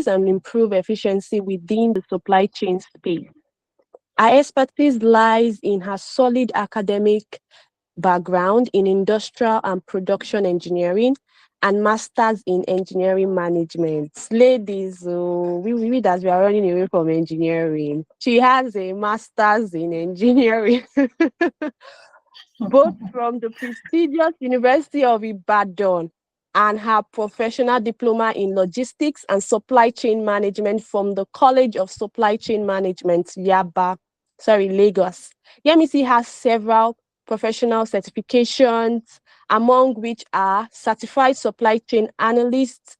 increase and improve efficiency within the supply chain space. Her expertise lies in her solid academic background in industrial and production engineering and masters in engineering management. Ladies, oh, we that we are running away from engineering. She has a master's in engineering, both from the prestigious University of Ibadan and her professional diploma in logistics and supply chain management from the College of Supply Chain Management, Lagos. Yemisi has several professional certifications, among which are certified supply chain analyst,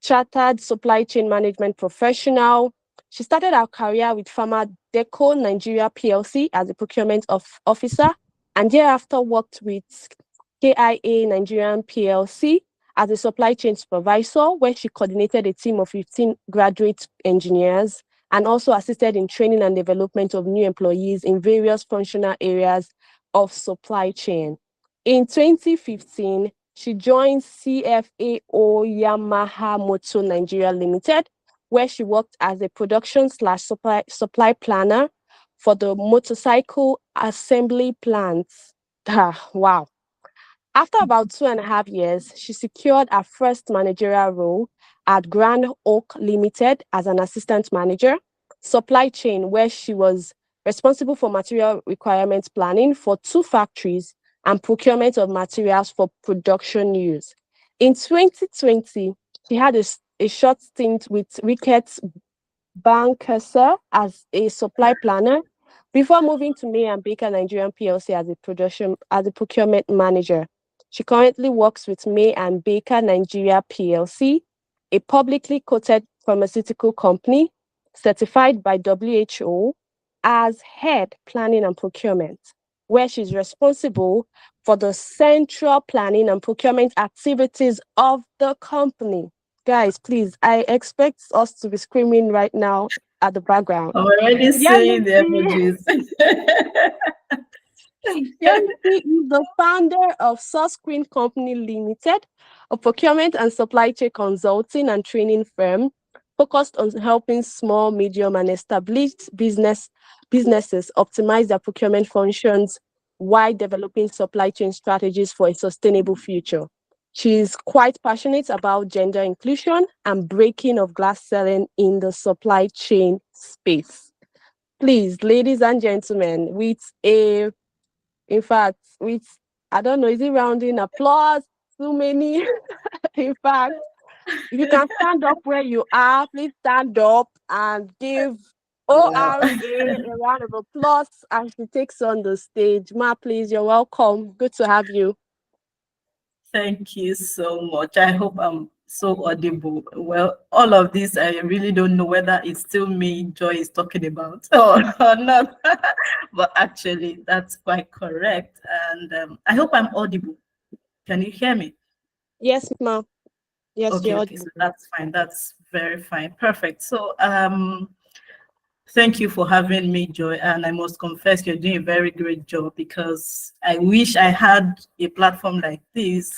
chartered supply chain management professional. She started her career with Pharmadeco Nigeria PLC as a procurement officer, and thereafter worked with KIA Nigerian PLC as a supply chain supervisor, where she coordinated a team of 15 graduate engineers and also assisted in training and development of new employees in various functional areas of supply chain. In 2015, she joined CFAO Yamaha Motor Nigeria Limited, where she worked as a production/supply planner for the motorcycle assembly plants. Wow. After about 2.5 years, she secured her first managerial role at Grand Oak Limited as an assistant manager, supply chain, where she was responsible for material requirements planning for 2 factories and procurement of materials for production use. In 2020, she had a short stint with Ricketts Bankerser as a supply planner before moving to May and Baker Nigerian PLC as a procurement manager. She currently works with May and Baker Nigeria PLC, a publicly quoted pharmaceutical company certified by WHO, as head planning and procurement, where she's responsible for the central planning and procurement activities of the company. Guys, please, I expect us to be screaming right now at the background. I'm already seeing the emojis. Yemisi is the founder of Sunscreen Company Limited, a procurement and supply chain consulting and training firm focused on helping small, medium, and established businesses optimize their procurement functions while developing supply chain strategies for a sustainable future. She is quite passionate about gender inclusion and breaking of glass ceiling in the supply chain space. Please, ladies and gentlemen, in fact, I don't know, is it rounding applause? Too many? In fact, if you can stand up where you are, please stand up and give ORA a round of applause as she takes on the stage. Ma, please, you're welcome. Good to have you. Thank you so much. I hope I'm so audible. Well, all of this, I really don't know whether it's still me Joy is talking about or not. But actually, that's quite correct. And I hope I'm audible. Can you hear me? Yes, ma. Yes, Okay, you're so that's fine. That's very fine. Perfect. So thank you for having me, Joy. And I must confess, you're doing a very great job, because I wish I had a platform like this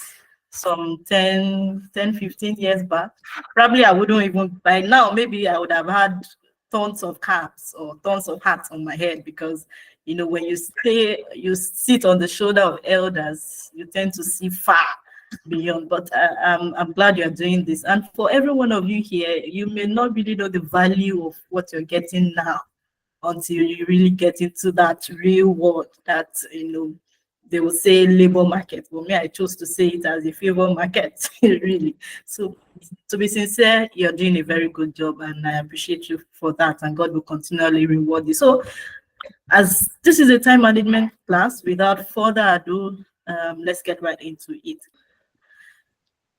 some 15 years back. Probably I wouldn't even, by now, maybe I would have had tons of caps or tons of hats on my head, because, you know, when you sit on the shoulder of elders, you tend to see far beyond. But I'm glad you're doing this. And for every one of you here, you may not really know the value of what you're getting now until you really get into that real world that, you know, they will say labor market. For me, I chose to say it as a favor market, really. So to be sincere, you're doing a very good job, and I appreciate you for that, and God will continually reward you. So as this is a time management class, without further ado, let's get right into it.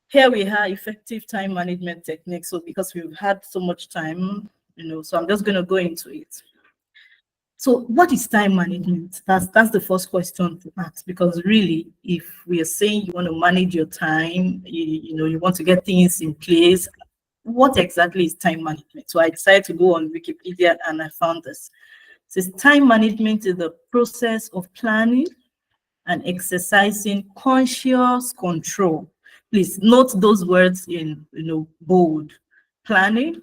Here we have effective time management techniques. So because we've had so much time, you know, so I'm just going to go into it. So what is time management? That's the first question to ask, because really, if we are saying you want to manage your time, you know, you want to get things in place, what exactly is time management? So I decided to go on Wikipedia and I found this. It says time management is the process of planning and exercising conscious control. Please note those words in, you know, bold. Planning,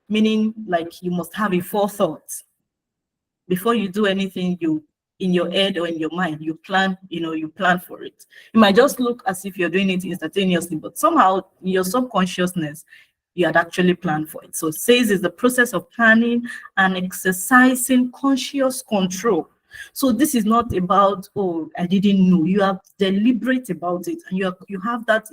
meaning like you must have a forethought before you do anything. You, in your head or in your mind, you plan, you plan for it. It might just look as if you're doing it instantaneously, but somehow in your subconsciousness you had actually planned for it. So it says it's the process of planning and exercising conscious control. So this is not about, oh, I didn't know. You are deliberate about it, and you have that,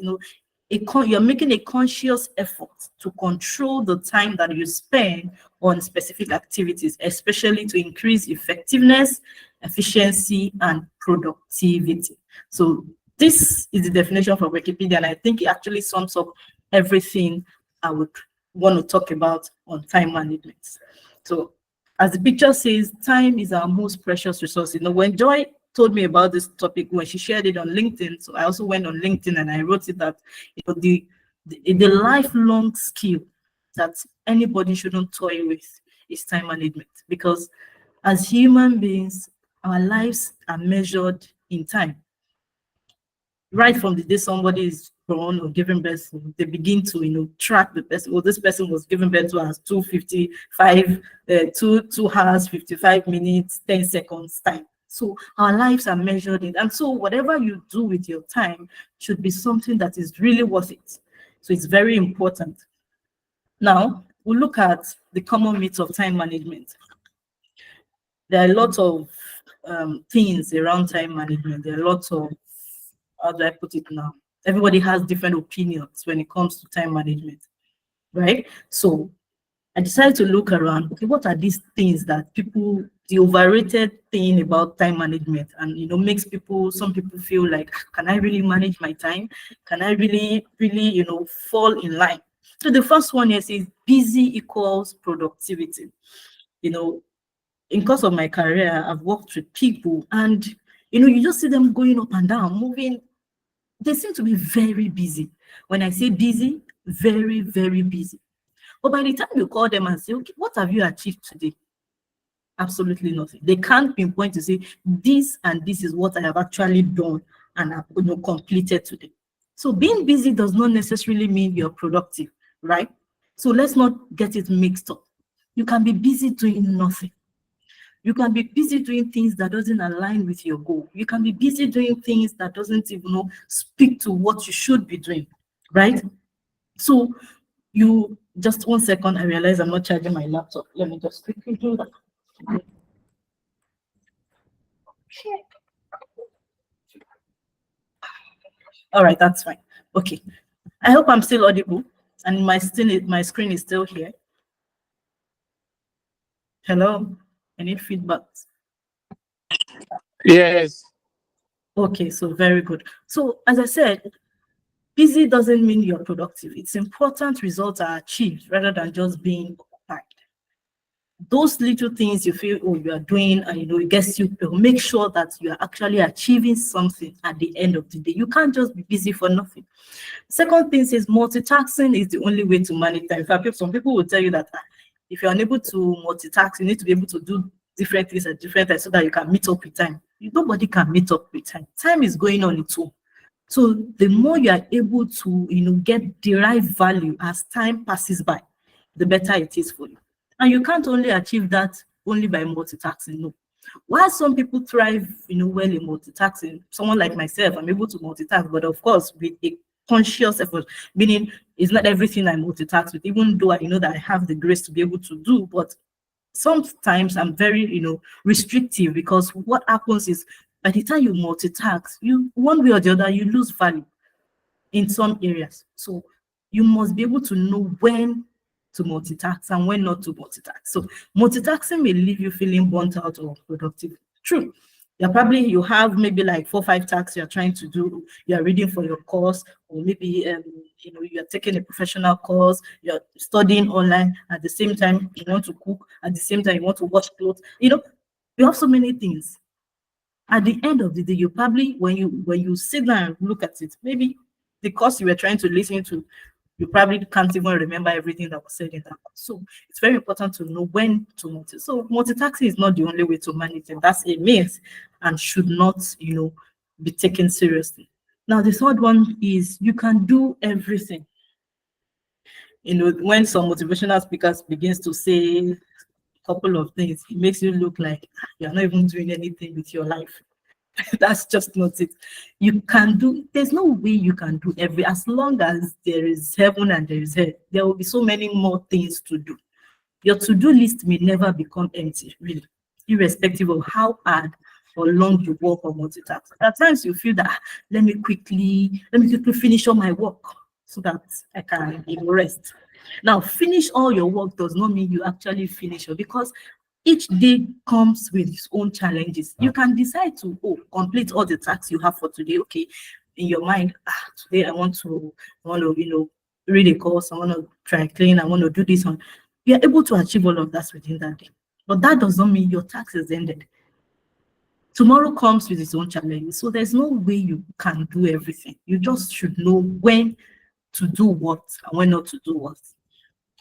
you're making a conscious effort to control the time that you spend on specific activities, especially to increase effectiveness, efficiency, and productivity. So this is the definition for Wikipedia, and I think it actually sums up everything I would want to talk about on time management. So as the picture says, time is our most precious resource. When Joy told me about this topic, when she shared it on LinkedIn, so I also went on LinkedIn and I wrote it that the lifelong skill that anybody shouldn't toy with is time management, because as human beings, our lives are measured in time. Right from the day somebody is born or given birth, they begin to track the person. Well, this person was given birth to as 2:55, 2 hours 55 minutes 10 seconds time. So our lives are measured in, and so whatever you do with your time should be something that is really worth it. So it's very important. Now we'll look at the common myths of time management. There are a lot of things around time management. There are lots of, how do I put it now? Everybody has different opinions when it comes to time management, right? So I decided to look around, okay, what are these things that people, the overrated thing about time management, and makes some people feel like, can I really manage my time? Can I really, fall in line? So the first one is busy equals productivity. In course of my career, I've worked with people, and you just see them going up and down, moving. They seem to be very busy. When I say busy, very, very busy. But by the time you call them and say, okay, what have you achieved today? Absolutely nothing. They can't pinpoint to say, this and this is what I have actually done and I've completed today. So being busy does not necessarily mean you're productive, right? So let's not get it mixed up. You can be busy doing nothing. You can be busy doing things that doesn't align with your goal. You can be busy doing things that doesn't even speak to what you should be doing, right? So you, just 1 second, I realize I'm not charging my laptop. Let me just quickly do that. All right, that's fine. Okay. I hope I'm still audible and my screen is still here. Hello, I need feedback. Yes. Okay, so very good. So as I said, busy doesn't mean you're productive. It's important results are achieved rather than just being occupied. Those little things you feel, oh, you are doing, and it gets you, make sure that you are actually achieving something at the end of the day. You can't just be busy for nothing. Second thing is multitasking is the only way to manage time. In fact, some people will tell you that if you're unable to multitask, you need to be able to do different things at different times so that you can meet up with time. Nobody can meet up with time. Time is going on its own. So the more you are able to, get derived value as time passes by, the better it is for you. And you can't only achieve that only by multitasking. No. While some people thrive, well in multitasking, someone like myself, I'm able to multitask, but of course with a conscious effort, meaning it's not everything I multitask with, even though I know that I have the grace to be able to do, but sometimes I'm very, restrictive, because what happens is by the time you multitask, you one way or the other, you lose value in some areas. So you must be able to know when to multitask and when not to multitask. So multitasking may leave you feeling burnt out or productive. True. You have maybe like 4 or 5 tasks you're trying to do. You're reading for your course, or maybe you're taking a professional course, you're studying online. At the same time, you want to cook, at the same time, you want to wash clothes. You have so many things. At the end of the day, you probably, when you sit down and look at it, maybe the course you were trying to listen to, you probably can't even remember everything that was said in that course. So it's very important to know when to multitask. So multitasking is not the only way to manage it. That's a myth and should not, be taken seriously. Now, the third one is you can do everything. When some motivational speakers begins to say a couple of things, it makes you look like you're not even doing anything with your life. That's just not it. You can do, there's no way you can do as long as there is heaven and there is hell, there will be so many more things to do. Your to-do list may never become empty, really, irrespective of how hard or long you work or multitask. At times you feel that let me quickly finish all my work so that I can rest. Now, finish all your work does not mean you actually finish it, because each day comes with its own challenges. You can decide to complete all the tasks you have for today. Okay, in your mind, today I want to read a course, I want to try clean, I want to do this one. You're able to achieve all of that within that day. But that does not mean your task is ended. Tomorrow comes with its own challenges. So there's no way you can do everything. You just should know when to do what and when not to do what.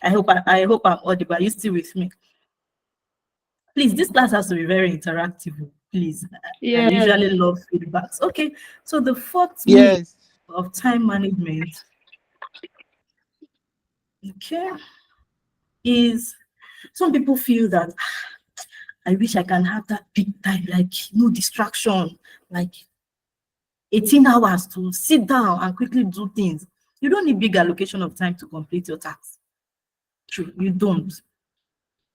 I hope I'm audible. Are you still with me? Please, this class has to be very interactive. Please, I Yes. usually love feedbacks. Okay, so the fourth myth Yes. of time management, okay, is some people feel that I wish I can have that big time, like no distraction, like 18 hours to sit down and quickly do things. You don't need big allocation of time to complete your tasks. True, you don't.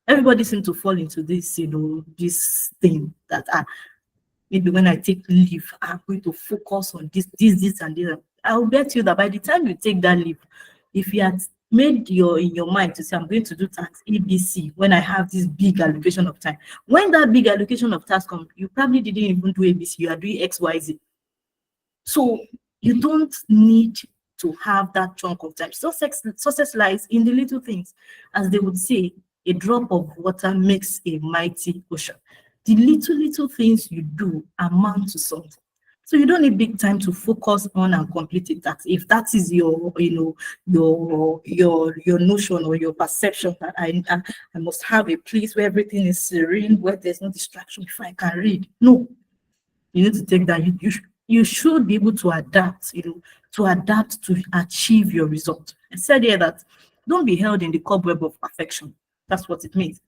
Everybody seems to fall into this thing that maybe when I take leave, I'm going to focus on this, and this. I'll bet you that by the time you take that leave, if you had made in your mind to say, I'm going to do task ABC when I have this big allocation of time, when that big allocation of task comes, you probably didn't even do ABC, you are doing XYZ. So you don't need to have that chunk of time. Success lies in the little things. As they would say, a drop of water makes a mighty ocean. The little things you do amount to something. So you don't need big time to focus on and complete a task. If that is your notion or your perception that I must have a place where everything is serene, where there's no distraction before I can read. No, you need to take that. You should be able to adapt, to adapt to achieve your result. I said here that don't be held in the cobweb of perfection. That's what it means.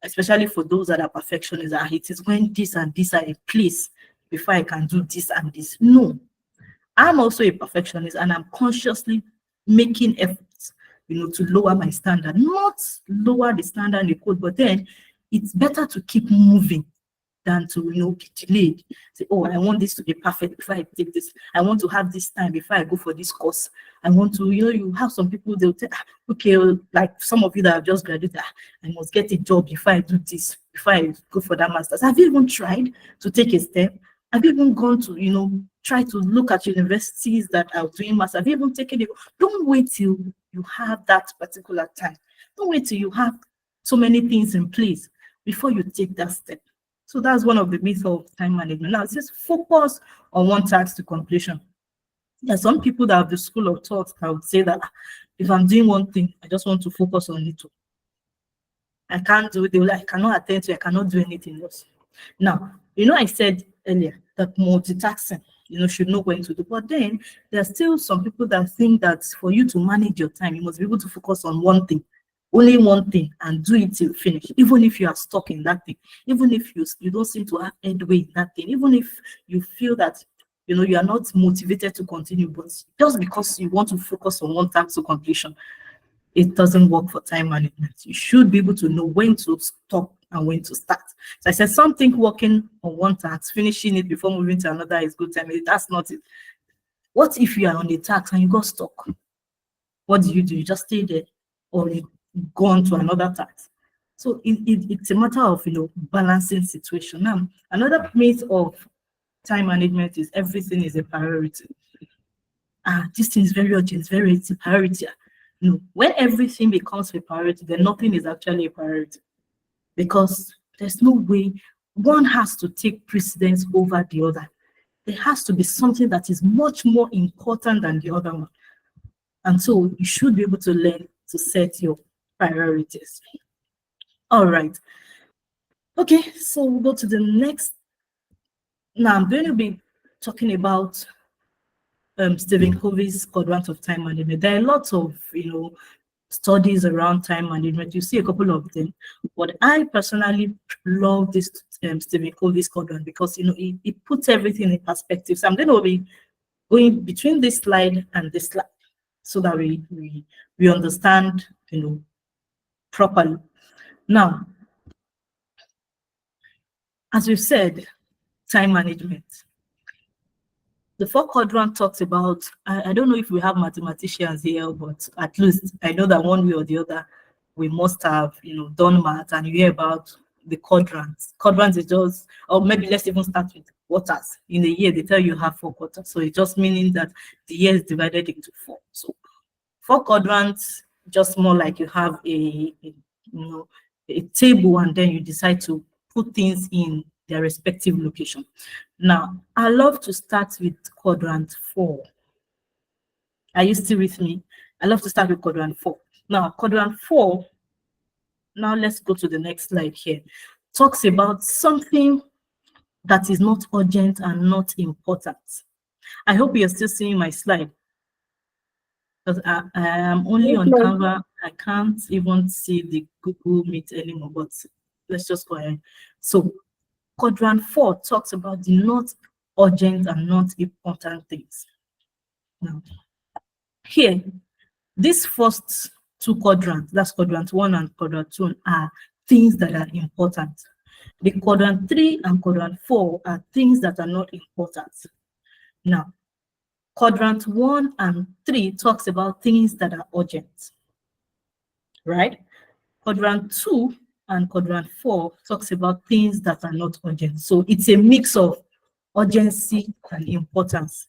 Especially for those that are perfectionists, it is when this and this are in place before I can do this and this. No, I'm also a perfectionist and I'm consciously making efforts, to lower my standard, not lower the standard in the code, but then it's better to keep moving than to be delayed. Say, oh, I want this to be perfect before I take this. I want to have this time before I go for this course. I want to, you have some people, they'll tell, okay, like some of you that have just graduated, I must get a job before I do this, before I go for that master's. Have you even tried to take a step? Have you even gone to, try to look at universities that are doing master? Have you even taken it? Don't wait till you have that particular time. Don't wait till you have so many things in place before you take that step. So that's one of the myths of time management. Now, it says focus on one task to completion. There are some people that have the school of thought that would say that if I'm doing one thing, I just want to focus on it. I can't do it. They will like, I cannot attend to it. I cannot do anything else. Now, I said earlier that multitasking, should know when to do. But then there are still some people that think that for you to manage your time, you must be able to focus on one thing, only one thing, and do it till finish, even if you are stuck in that thing, even if you don't seem to have headway in that thing, even if you feel that you are not motivated to continue, but just because you want to focus on one task to completion, it doesn't work for time management. You should be able to know when to stop and when to start. So I said something working on one task, finishing it before moving to another is good time. That's not it. What if you are on a task and you got stuck? What do? You just stay there, or you go on to another task? So it's a matter of balancing situation. Now, another myth of time management is everything is a priority. This thing is very urgent, it's a priority. When everything becomes a priority, then nothing is actually a priority, because there's no way one has to take precedence over the other. There has to be something that is much more important than the other one. And so you should be able to learn to set your priorities. All right. Okay, so we'll go to the next. Now I'm going to be talking about Stephen Covey's quadrant of time management. There are lots of studies around time management. You see a couple of them, but I personally love this Stephen Covey's quadrant because it puts everything in perspective. So I'm going to be going between this slide and this slide so that we understand properly. Now, as we've said, time management. The fourth quadrant talks about, I don't know if we have mathematicians here, but at least I know that one way or the other, we must have, done math, and you hear about the quadrants. Quadrants is just, or maybe let's even start with quarters. In a year, they tell you have 4 quarters. So it's just meaning that the year is divided into 4. So 4 quadrants, just more like you have a table, and then you decide to put things in their respective location. Now, I love to start with quadrant 4. Are you still with me? I love to start with quadrant 4. Now, quadrant 4, now let's go to the next slide here, talks about something that is not urgent and not important. I hope you're still seeing my slide, because I am only on Canva. I can't even see the Google Meet anymore, but let's just go ahead. So quadrant 4 talks about the not urgent and not important things. Now, here, these first 2 quadrants, that's quadrant 1 and quadrant 2, are things that are important. The quadrant 3 and quadrant 4 are things that are not important. Now, quadrant 1 and 3 talks about things that are urgent, right? Quadrant 2 and quadrant 4 talks about things that are not urgent. So it's a mix of urgency and importance.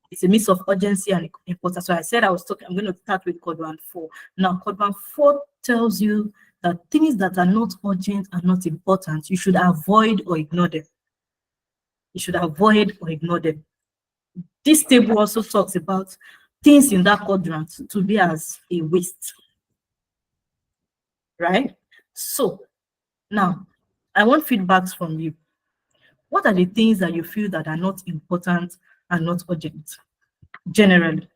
It's a mix of urgency and importance. So I said I'm going to start with quadrant 4. Now, quadrant 4 tells you that things that are not urgent and not important, you should avoid or ignore them. You should avoid or ignore them. This table also talks about things in that quadrant to be as a waste, right? So now I want feedbacks from you. What are the things that you feel that are not important and not urgent? Generally,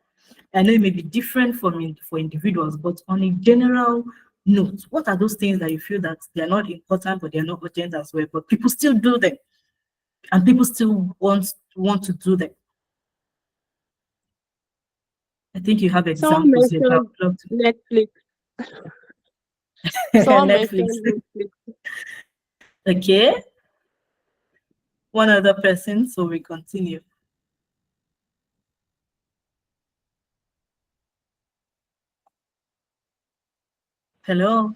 I know it may be different for individuals, but on a general note, what are those things that you feel that they are not important but they are not urgent as well, but people still do them, and people still want to do them? I think you have Someone examples here. mentioned Netflix. Someone Netflix. mentioned Netflix. Okay. One other person, so we continue. Hello.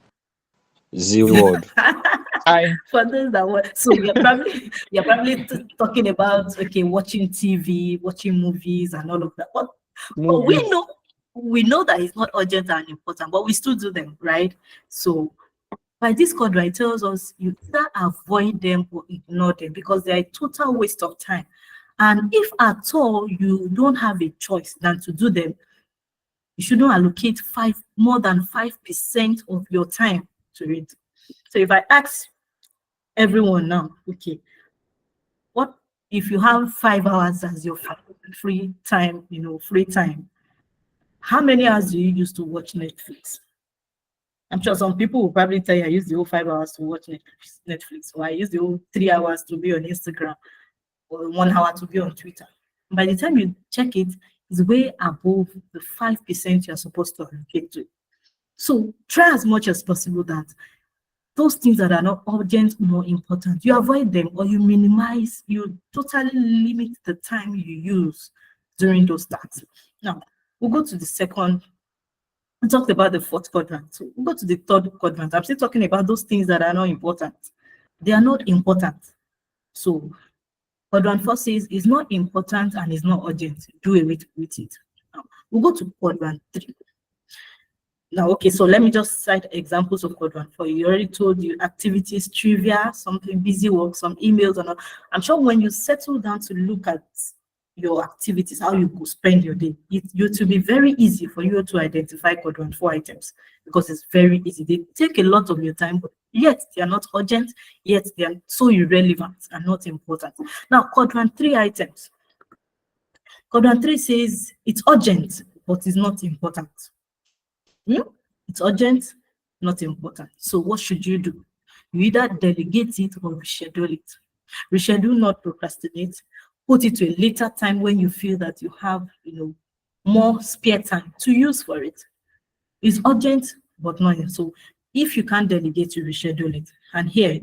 Z word. Hi. For those that were, so you're probably talking about, okay, watching TV, watching movies, and all of that. But Movies. we know that it's not urgent and important, but we still do them, right? So by this quadrant, it tells us you either avoid them or ignore them because they are a total waste of time. And if at all you don't have a choice than to do them, you shouldn't allocate more than 5% of your time to it. So if I ask everyone now, okay, what if you have 5 hours as your free time, how many hours do you use to watch Netflix? I'm sure some people will probably tell you I use the whole 5 hours to watch Netflix, or I use the whole 3 hours to be on Instagram, or 1 hour to be on Twitter. By the time you check it, it's way above the 5% you're supposed to allocate to. So try as much as possible that those things that are not urgent or important, you avoid them, or you minimize, you totally limit the time you use during those tasks. Now, we'll go to the second. I talked about the fourth quadrant. So we'll go to the third quadrant. I'm still talking about those things that are not important. They are not important. So quadrant 4 says it's not important and it's not urgent. Do away with it. Now, we'll go to quadrant 3. Now, okay, so let me just cite examples of quadrant 4. You already told you activities, trivia, something busy work, some emails, and all. I'm sure when you settle down to look at your activities, how you could spend your day, it will be very easy for you to identify quadrant 4 items because it's very easy. They take a lot of your time, but yet they are not urgent, yet they are so irrelevant and not important. Now, quadrant 3 items. Quadrant 3 says it's urgent, but it's not important. It's urgent, not important. So what should you do? You either delegate it or reschedule it. Reschedule, not procrastinate. Put it to a later time when you feel that you have, more spare time to use for it. It's urgent, but not yet. So if you can't delegate, you reschedule it. And here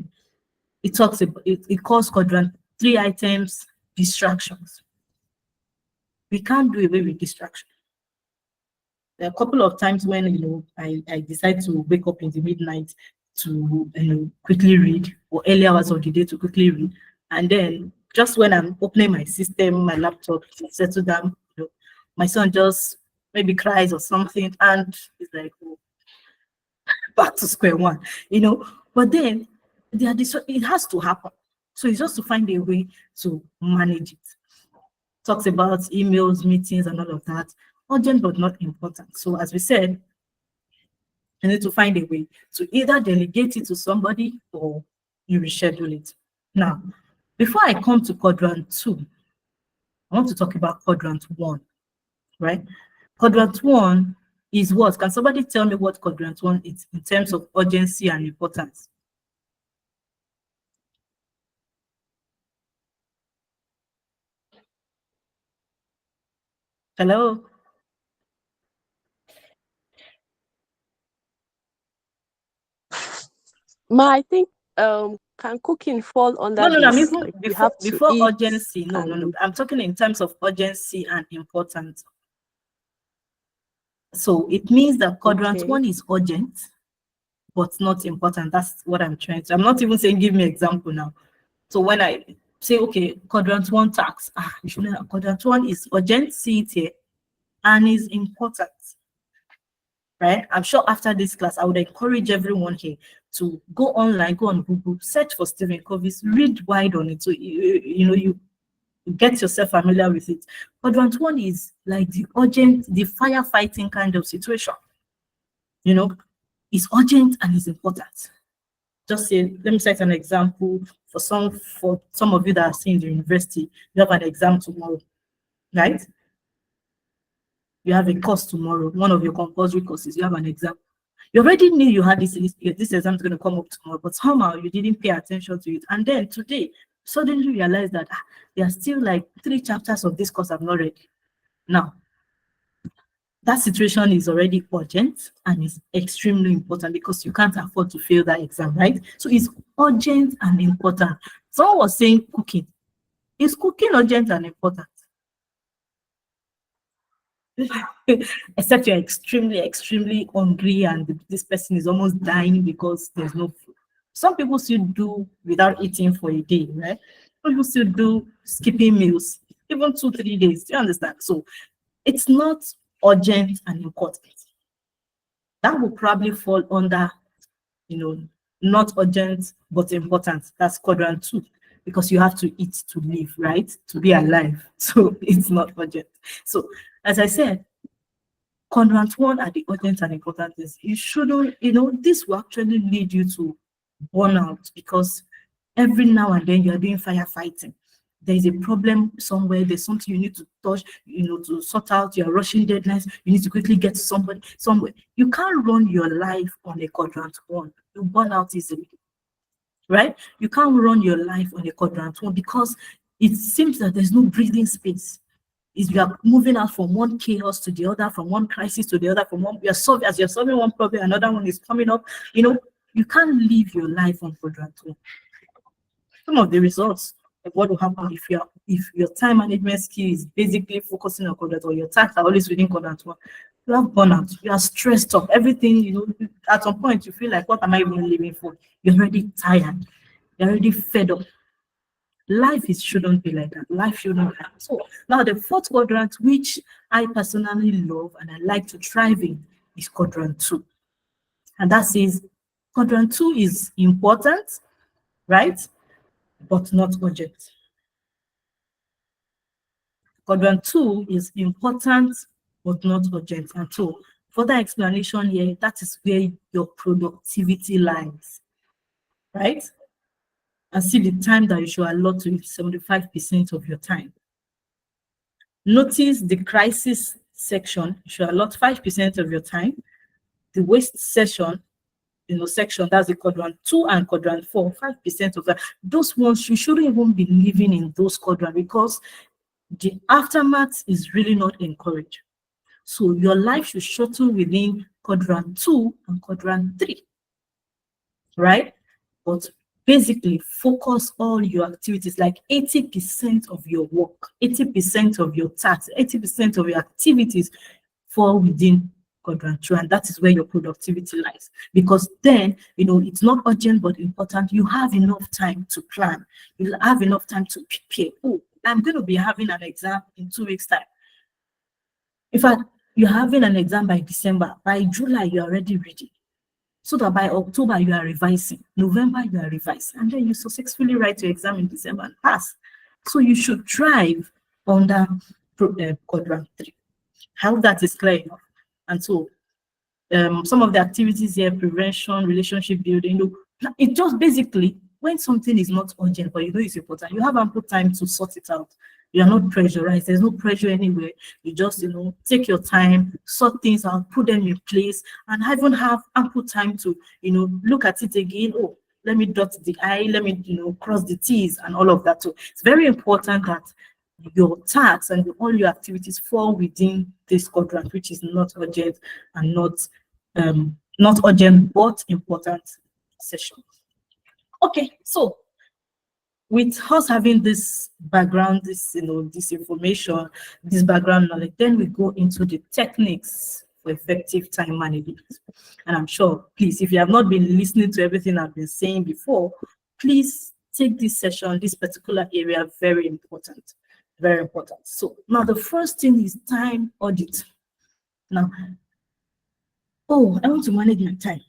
it talks about it calls quadrant 3 items, distractions. We can't do away with distraction. There are a couple of times when I decide to wake up in the midnight to quickly read, or early hours of the day to quickly read, and then just when I'm opening my system, my laptop to settle down, my son just maybe cries or something, and it's like, oh, back to square one, But then it has to happen. So it's just to find a way to manage it. Talks about emails, meetings, and all of that. Urgent but not important. So as we said, you need to find a way to either delegate it to somebody or you reschedule it. Now, before I come to quadrant 2, I want to talk about quadrant 1, right? Quadrant 1 is what? Can somebody tell me what quadrant 1 is in terms of urgency and importance? Hello? I think can cooking fall under No. I'm this? even Like you have to before eat urgency. No. and I'm talking in terms of urgency and importance. So it means that quadrant okay. 1 is urgent, but not important. That's what I'm trying to. I'm not even saying give me example now. So when I say, okay, quadrant 1 tax, you should know quadrant 1 is urgent, see it here, and is important, right? I'm sure after this class, I would encourage everyone here to go online, go on Google, search for Stephen Covey's, read wide on it. So you get yourself familiar with it. Quadrant 1 is like the urgent, the firefighting kind of situation. It's urgent and it's important. Just say, let me cite an example for some of you that are still in the university. You have an exam tomorrow, right? You have a course tomorrow, one of your compulsory courses, you have an exam. You already knew you had this exam is going to come up tomorrow, but somehow you didn't pay attention to it. And then today, suddenly realize that there are still like 3 chapters of this course I've not read. Now, that situation is already urgent and is extremely important because you can't afford to fail that exam, right? So it's urgent and important. Someone was saying cooking. Is cooking urgent and important? Except you're extremely, extremely hungry and this person is almost dying because there's no food. Some people still do without eating for a day, right? Some people still do skipping meals, even 2-3 days. Do you understand? So it's not urgent and important. That will probably fall under, not urgent but important. That's quadrant 2, because you have to eat to live, right? To be alive. So it's not urgent. So as I said, quadrant 1 are the urgent and important things. You shouldn't, this will actually lead you to burnout because every now and then you're doing firefighting. There's a problem somewhere, there's something you need to touch, to sort out, you're rushing deadlines, you need to quickly get to somebody somewhere. You can't run your life on a quadrant 1. You burn out easily, right? You can't run your life on a quadrant 1 because it seems that there's no breathing space. Is you are moving out from one chaos to the other, from one crisis to the other, as you're solving one problem, another one is coming up. You can't live your life on quadrant 1. Some of the results of what will happen if your time management skill is basically focusing on quadrant 1, your tasks are always within quadrant 1. You have burnout, you are stressed up, everything, at some point you feel like, what am I even living for? You're already tired, you're already fed up. Life shouldn't be like that. Life shouldn't be like that. So now the 4th quadrant, which I personally love and I like to thrive in, is quadrant 2. And that says quadrant 2 is important, right? But not urgent. Quadrant 2 is important but not urgent. And so further explanation here, that is where your productivity lies, right? And see the time that you should allot to it, 75% of your time. Notice the crisis section, you should allot 5% of your time. the waste session, section, that's the quadrant 2 and quadrant 4, 5% of that. Those ones, you shouldn't even be living in those quadrants because the aftermath is really not encouraged. So your life should shuttle within quadrant 2 and quadrant 3, right? But basically focus all your activities, like 80% of your work, 80% of your tasks, 80% of your activities fall within quadrant 2, and that is where your productivity lies. Because then, it's not urgent but important. You have enough time to plan. You'll have enough time to prepare. Oh, I'm going to be having an exam in 2 weeks' time. In fact, you're having an exam by December. By July, you're already ready. So that by October, you are revising. November, you are revising. And then you successfully write your exam in December and pass. So you should thrive under quadrant 3. I hope that is clear enough. And so some of the activities here, prevention, relationship building, it just basically, when something is not urgent, but it's important, you have ample time to sort it out. You are not pressurized. There's no pressure anywhere. You just, take your time, sort things out, put them in place, and even have ample time to, look at it again. Oh, let me dot the I, let me, cross the T's and all of that. So it's very important that your tasks and all your activities fall within this quadrant, which is not urgent and not urgent but important session. Okay, so with us having this background, this information, this background knowledge, then we go into the techniques for effective time management. And I'm sure, please, if you have not been listening to everything I've been saying before, please take this session, this particular area, very important. Very important. So now the first thing is time audit. Now, I want to manage my time.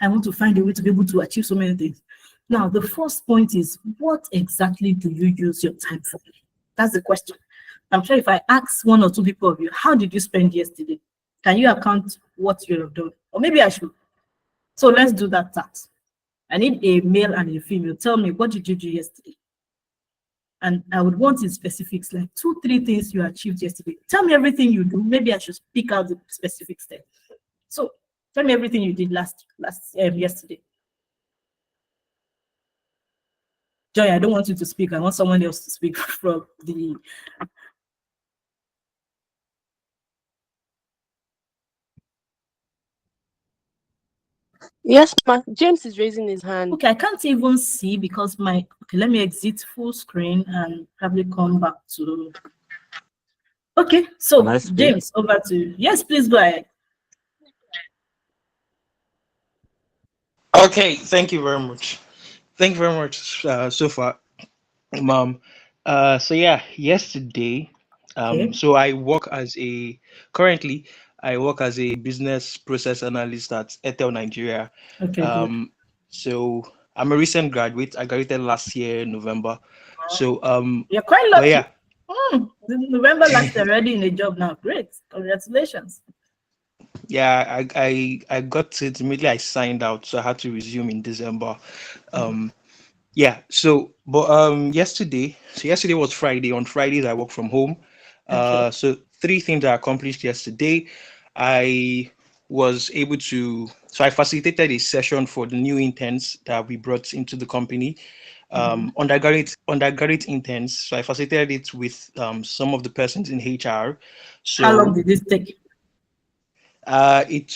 I want to find a way to be able to achieve so many things. Now, the first point is, what exactly do you use your time for? That's the question. I'm sure if I ask 1 or 2 people of you, how did you spend yesterday? Can you account what you have done? Or maybe I should. So let's do that task. I need a male and a female. Tell me, what did you do yesterday? And I would want in specifics, like 2, 3 things you achieved yesterday. Tell me everything you do. Maybe I should pick out the specifics there. So tell me everything you did yesterday. Joy, I don't want you to speak. I want someone else to speak from the... Yes, James is raising his hand. Okay, I can't even see because okay, let me exit full screen and probably come back to... Okay, so James, over to you. Yes, please go ahead. Okay, thank you very much. Thank you very much so far, Mom. So yeah, yesterday, Okay. so currently I work as a business process analyst at Airtel Nigeria. Okay, good. So I'm a recent graduate. I graduated last year, November. So you're quite lucky. yeah. November last year, already in a job now. Great, congratulations. Yeah, I got it immediately. I signed out, so I had to resume in December. Yeah, so yesterday was Friday. On Fridays I work from home. Okay. So 3 things I accomplished yesterday. I was able to I facilitated a session for the new interns that we brought into the company. Undergraduate interns. So I facilitated it with some of the persons in HR. So how long did this take? It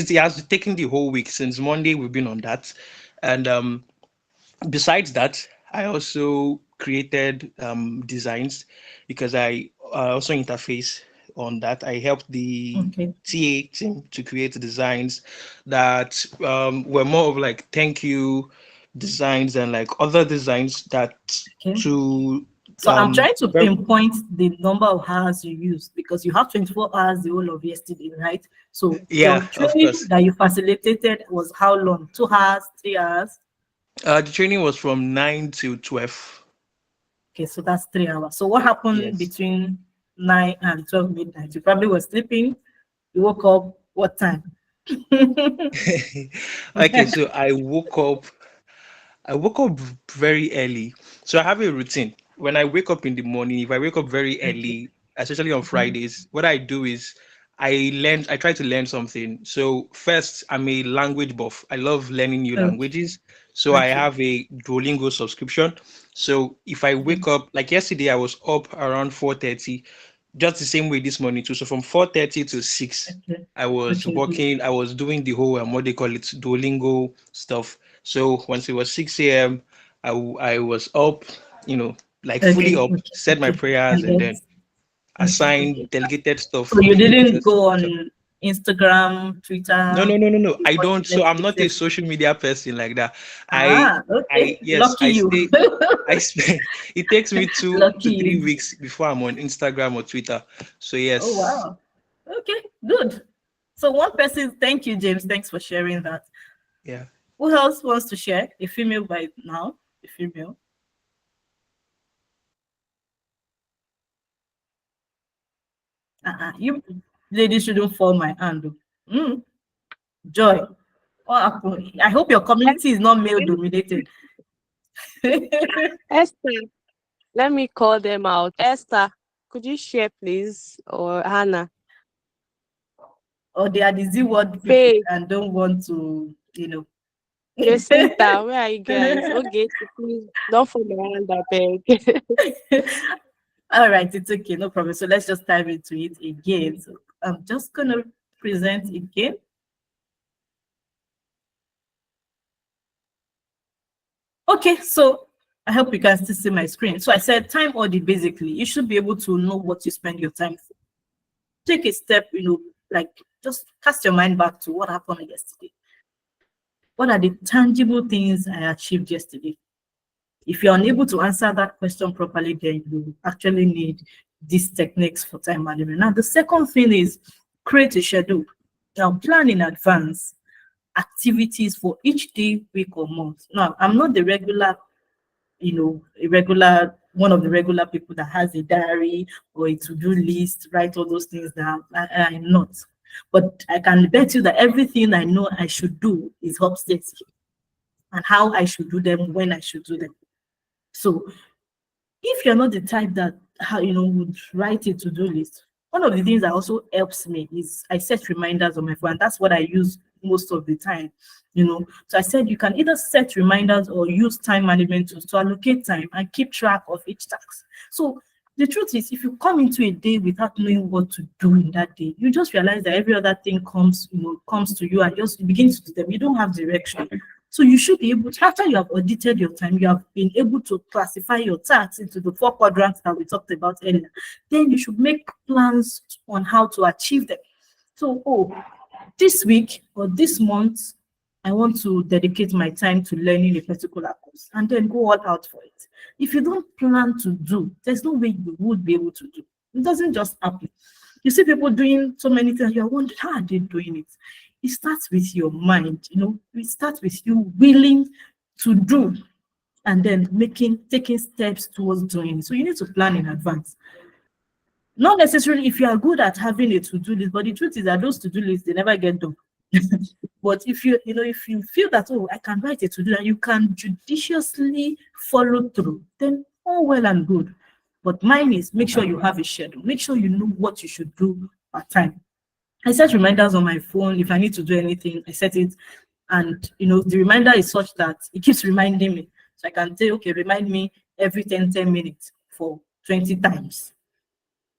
has taken the whole week. Since Monday we've been on that. And besides that, I also created designs because I also interface on that. I helped the TA team to create designs that were more of like thank you designs and like other designs that So I'm trying to pinpoint the number of hours you used because you have 24 hours the whole of yesterday, right? So yeah, your training that you facilitated was how long? 2 hours, 3 hours? The training was from 9 to 12. Okay, so that's 3 hours. So what happened between 9 and 12 midnight? You probably were sleeping. You woke up what time? Okay, so I woke up very early. So I have a routine. When I wake up in the morning, if I wake up very early, especially on Fridays, what I do is I try to learn something. So first, I'm a language buff. I love learning new Okay. languages. So I Okay. have a Duolingo subscription. So if I wake up, like yesterday, I was up around 4:30, just the same way this morning too. So from 4:30 to 6, Okay. I was Okay. Good. working, I was doing the whole what they call it, Duolingo stuff. So once it was 6 a.m., I was up, like fully Okay. up, Okay. said my Okay. prayers, And and then then okay. assigned Okay. delegated So stuff. you didn't Just go on Instagram, no, Twitter, no, no, no, no. I watch don't. So I'm not a Netflix. social media person like that. I, Ah, okay. yes, Lucky you. I spend. It takes me two Lucky to three you. weeks before I'm on Instagram or Twitter. So Oh yes, wow. Okay, good. So one person, thank you, James. Thanks for sharing that. yeah. Who else wants to share? A female by now. A female. You ladies shouldn't fall my hand. Mm, Joy. What happened? I hope your community is not male dominated. Esther, let me call them out. Esther, could you share, please? Or Hannah? Or they are the Z word people Faith, and don't want to, Jacinta, where are you guys? Okay, please don't fall my hand, I beg. All right, it's okay, no problem. So let's just dive into it again. So I'm just gonna present again. Okay, so I hope you can still see my screen. So I said time audit basically. You should be able to know what you spend your time for. Take a step, like just cast your mind back to what happened yesterday. What are the tangible things I achieved yesterday? If you're unable to answer that question properly, then you actually need these techniques for time management. Now, the second thing is create a schedule. Now, plan in advance activities for each day, week, or month. Now, I'm not the regular, one of the regular people that has a diary or a to-do list, write all those things down. I'm not. But I can bet you that everything I know I should do is upstairs and how I should do them, when I should do them. So if you're not the type that would write a to-do list, one of the things that also helps me is I set reminders on my phone. That's what I use most of the time. So I said you can either set reminders or use time management tools to allocate time and keep track of each task. So the truth is, if you come into a day without knowing what to do in that day, you just realize that every other thing comes to you and just begin to do them. You don't have direction. So you should be able to, after you have audited your time, you have been able to classify your tasks into the 4 quadrants that we talked about earlier. Then you should make plans on how to achieve them. So, this week or this month, I want to dedicate my time to learning a particular course and then go all out for it. If you don't plan to do, there's no way you would be able to do. It doesn't just happen. You see people doing so many things, you're wondering, how are they doing it? It starts with your mind, it starts with you willing to do and then taking steps towards doing it. So you need to plan in advance. Not necessarily if you are good at having a to-do list, but the truth is that those to-do lists, they never get done. But if if you feel that, I can write a to-do and you can judiciously follow through, then all well and good. But mine is make sure you have a schedule. Make sure you know what you should do at time. I set reminders on my phone. If I need to do anything, I set it. And, the reminder is such that it keeps reminding me. So I can say, okay, remind me every 10 minutes for 20 times.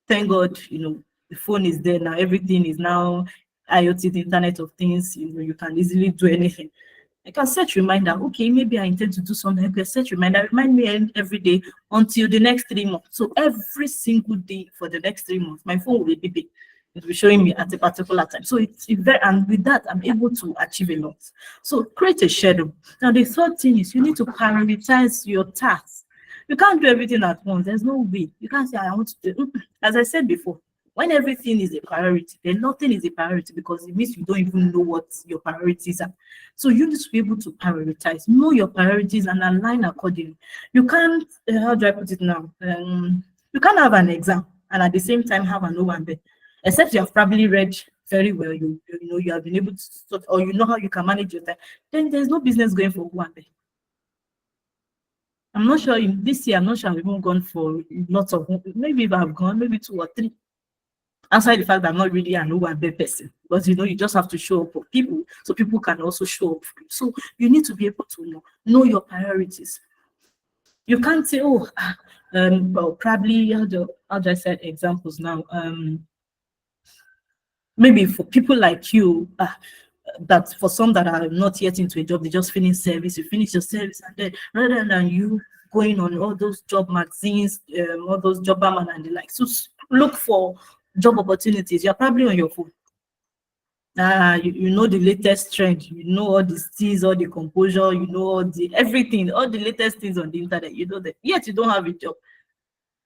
Thank God, the phone is there now. Everything is now IoT, the Internet of Things. You can easily do anything. I can set reminder. Okay, maybe I intend to do something. I can set reminder. Remind me every day until the next 3 months. So every single day for the next 3 months, my phone will be big. It will be showing me at a particular time. So it's very, and with that, I'm able to achieve a lot. So create a schedule. Now, the third thing is you need to prioritize your tasks. You can't do everything at once. There's no way. You can't say, I want to do. As I said before, when everything is a priority, then nothing is a priority because it means you don't even know what your priorities are. So you need to be able to prioritize, know your priorities and align accordingly. You can't, how do I put it now? You can't have an exam and at the same time have an O1B, except you have probably read very well, you have been able to sort, or you know how you can manage your time, then there's no business going for O1B. I'm not sure this year, I'm not sure I've even gone for lots of, maybe if I've gone, maybe 2 or 3. Outside the fact that I'm not really an overbear person, but you just have to show up for people so people can also show up for you. So you need to be able to know your priorities. You can't say, oh, well, probably how do I set examples now? Maybe for people like you, that for some that are not yet into a job, they just finish service, you finish your service, and then rather than you going on all those job magazines, all those job man and the like, so look for job opportunities. You're probably on your phone. You know the latest trend, you know all the steals, all the composure, you know all the everything, all the latest things on the internet, you know that, yet you don't have a job,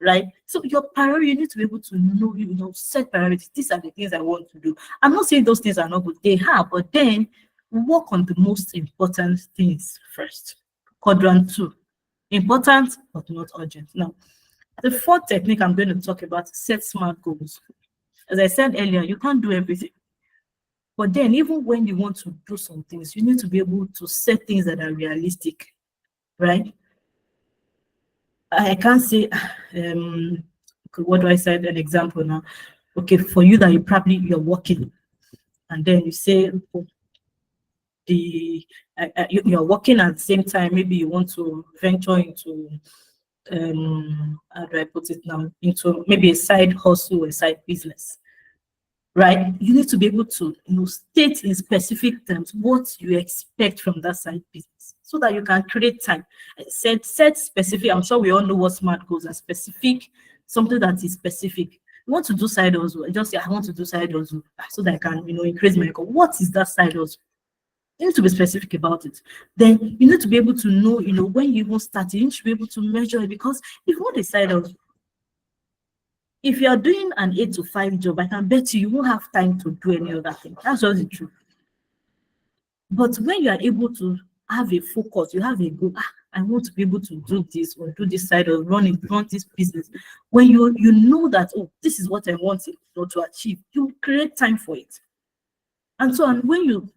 right? So your priority, you need to be able to know, set priorities. These are the things I want to do. I'm not saying those things are not good, they are, but then work on the most important things first. Quadrant 2, important but not urgent. Now, the fourth technique I'm going to talk about is set smart goals. As I said earlier, you can't do everything. But then, even when you want to do some things, you need to be able to set things that are realistic, right? I can't say, what do I say? An example now. Okay, for you that you're working, and then you say, oh, you're working at the same time. Maybe you want to venture into, how do I put it now? Into maybe a side hustle, a side business. Right, you need to be able to state in specific terms what you expect from that side business, so that you can create time. Set specific. I'm sure we all know what SMART goals are. Specific, something that is specific. You want to do side hustle, just say I want to do side hustle so that I can increase my income. What is that side hustle? You need to be specific about it. Then you need to be able to know when you won't start it, you need to be able to measure it, because if you want a side hustle, if you are doing an 8 to 5 job, I can bet you won't have time to do any other thing. That's just the truth. But when you are able to have a focus, you have a goal, I want to be able to do this or do this side or run this business. When you know that, oh, this is what I want to achieve, you create time for it. And so, and when you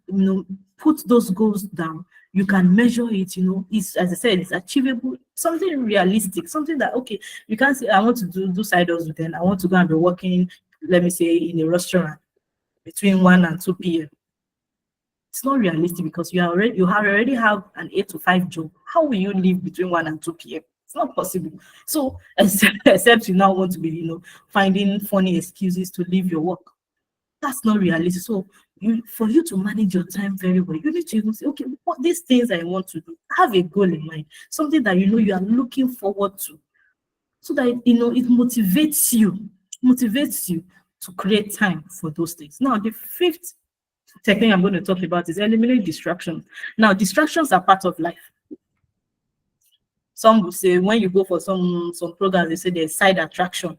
put those goals down, you can measure it, it's, as I said, it's achievable, something realistic, something that, okay, you can't say, I want to do side hustle, then I want to go and be working, let me say, in a restaurant between 1 and 2 p.m. It's not realistic, because you already have an 8 to 5 job. How will you live between 1 and 2 p.m.? It's not possible. So, except you now want to be, finding funny excuses to leave your work. That's not realistic. So, for you to manage your time very well, you need to even say, okay, what these things I want to do, have a goal in mind, something that you are looking forward to, so that it motivates you to create time for those things. Now, the fifth technique I'm going to talk about is eliminate distractions. Now, distractions are part of life. Some will say when you go for some programs, they say there's side attraction.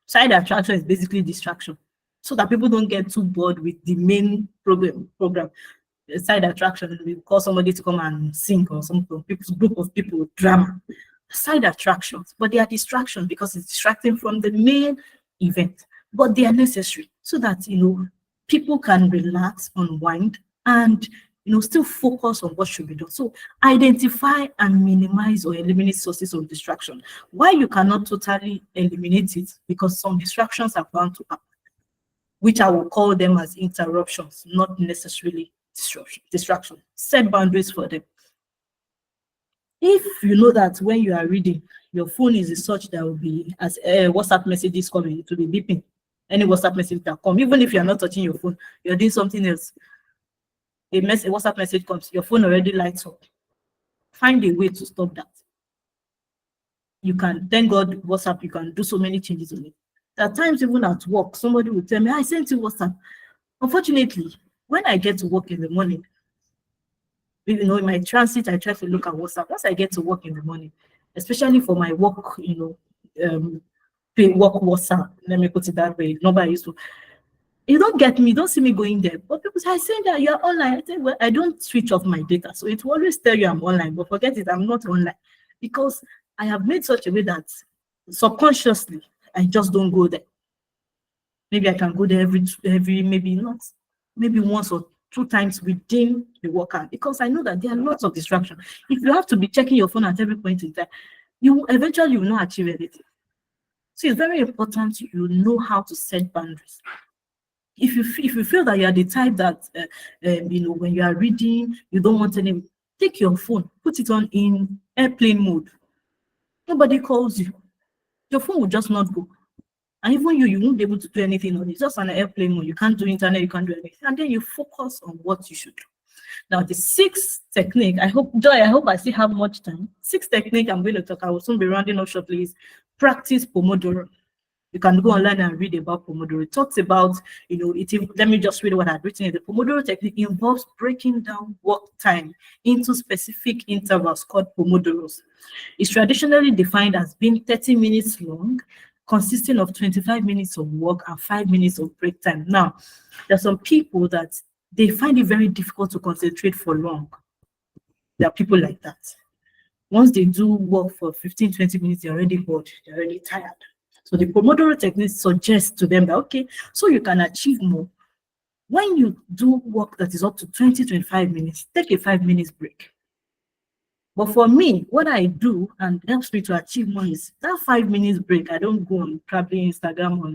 Side attraction is basically distraction, so that people don't get too bored with the main program. The side attraction, we call somebody to come and sing, or some group of people, drama. Side attractions, but they are distractions because it's distracting from the main event. But they are necessary so that people can relax, unwind, and still focus on what should be done. So identify and minimize or eliminate sources of distraction. Why you cannot totally eliminate it? Because some distractions are bound to happen, which I will call them as interruptions, not necessarily distraction. Set boundaries for them. If you know that when you are reading, your phone is such that will be, as WhatsApp messages coming, it will be beeping. Any WhatsApp message that come, even if you are not touching your phone, you're doing something else. A WhatsApp message comes, your phone already lights up. Find a way to stop that. You can, thank God, WhatsApp, you can do so many changes on it. At times, even at work, somebody will tell me, I sent you WhatsApp. Unfortunately, when I get to work in the morning, in my transit, I try to look at WhatsApp. Once I get to work in the morning, especially for my work, work WhatsApp, let me put it that way. Nobody used to. You don't get me, you don't see me going there. But people say, I say that you're online. I say, well, I don't switch off my data. So it will always tell you I'm online, but forget it, I'm not online. Because I have made such a way that subconsciously, I just don't go there. Maybe I can go there every maybe once or 2 times within the workout, because I know that there are lots of distractions. If you have to be checking your phone at every point in time, you will not achieve anything. So it's very important you know how to set boundaries. If you feel that you are the type that when you are reading, you don't want any, take your phone, put it on in airplane mode. Nobody calls you. Your phone will just not go. And even you won't be able to do anything on it. It's just an airplane mode. You can't do internet, you can't do anything. And then you focus on what you should do. Now, the sixth technique, I hope I still have much time. Sixth technique I'm going to talk, I will soon be rounding up shortly, is practice Pomodoro. You can go online and read about Pomodoro. It talks about, let me just read what I've written. The Pomodoro technique involves breaking down work time into specific intervals called Pomodoros. It's traditionally defined as being 30 minutes long, consisting of 25 minutes of work and 5 minutes of break time. Now, there are some people that they find it very difficult to concentrate for long. There are people like that. Once they do work for 15, 20 minutes, they're already bored, they're already tired. So the Pomodoro technique suggests to them that, okay, so you can achieve more. When you do work that is up to 20, 25 minutes, take a 5 minutes break. But for me, what I do and helps me to achieve more is that 5 minutes break. I don't go on probably Instagram or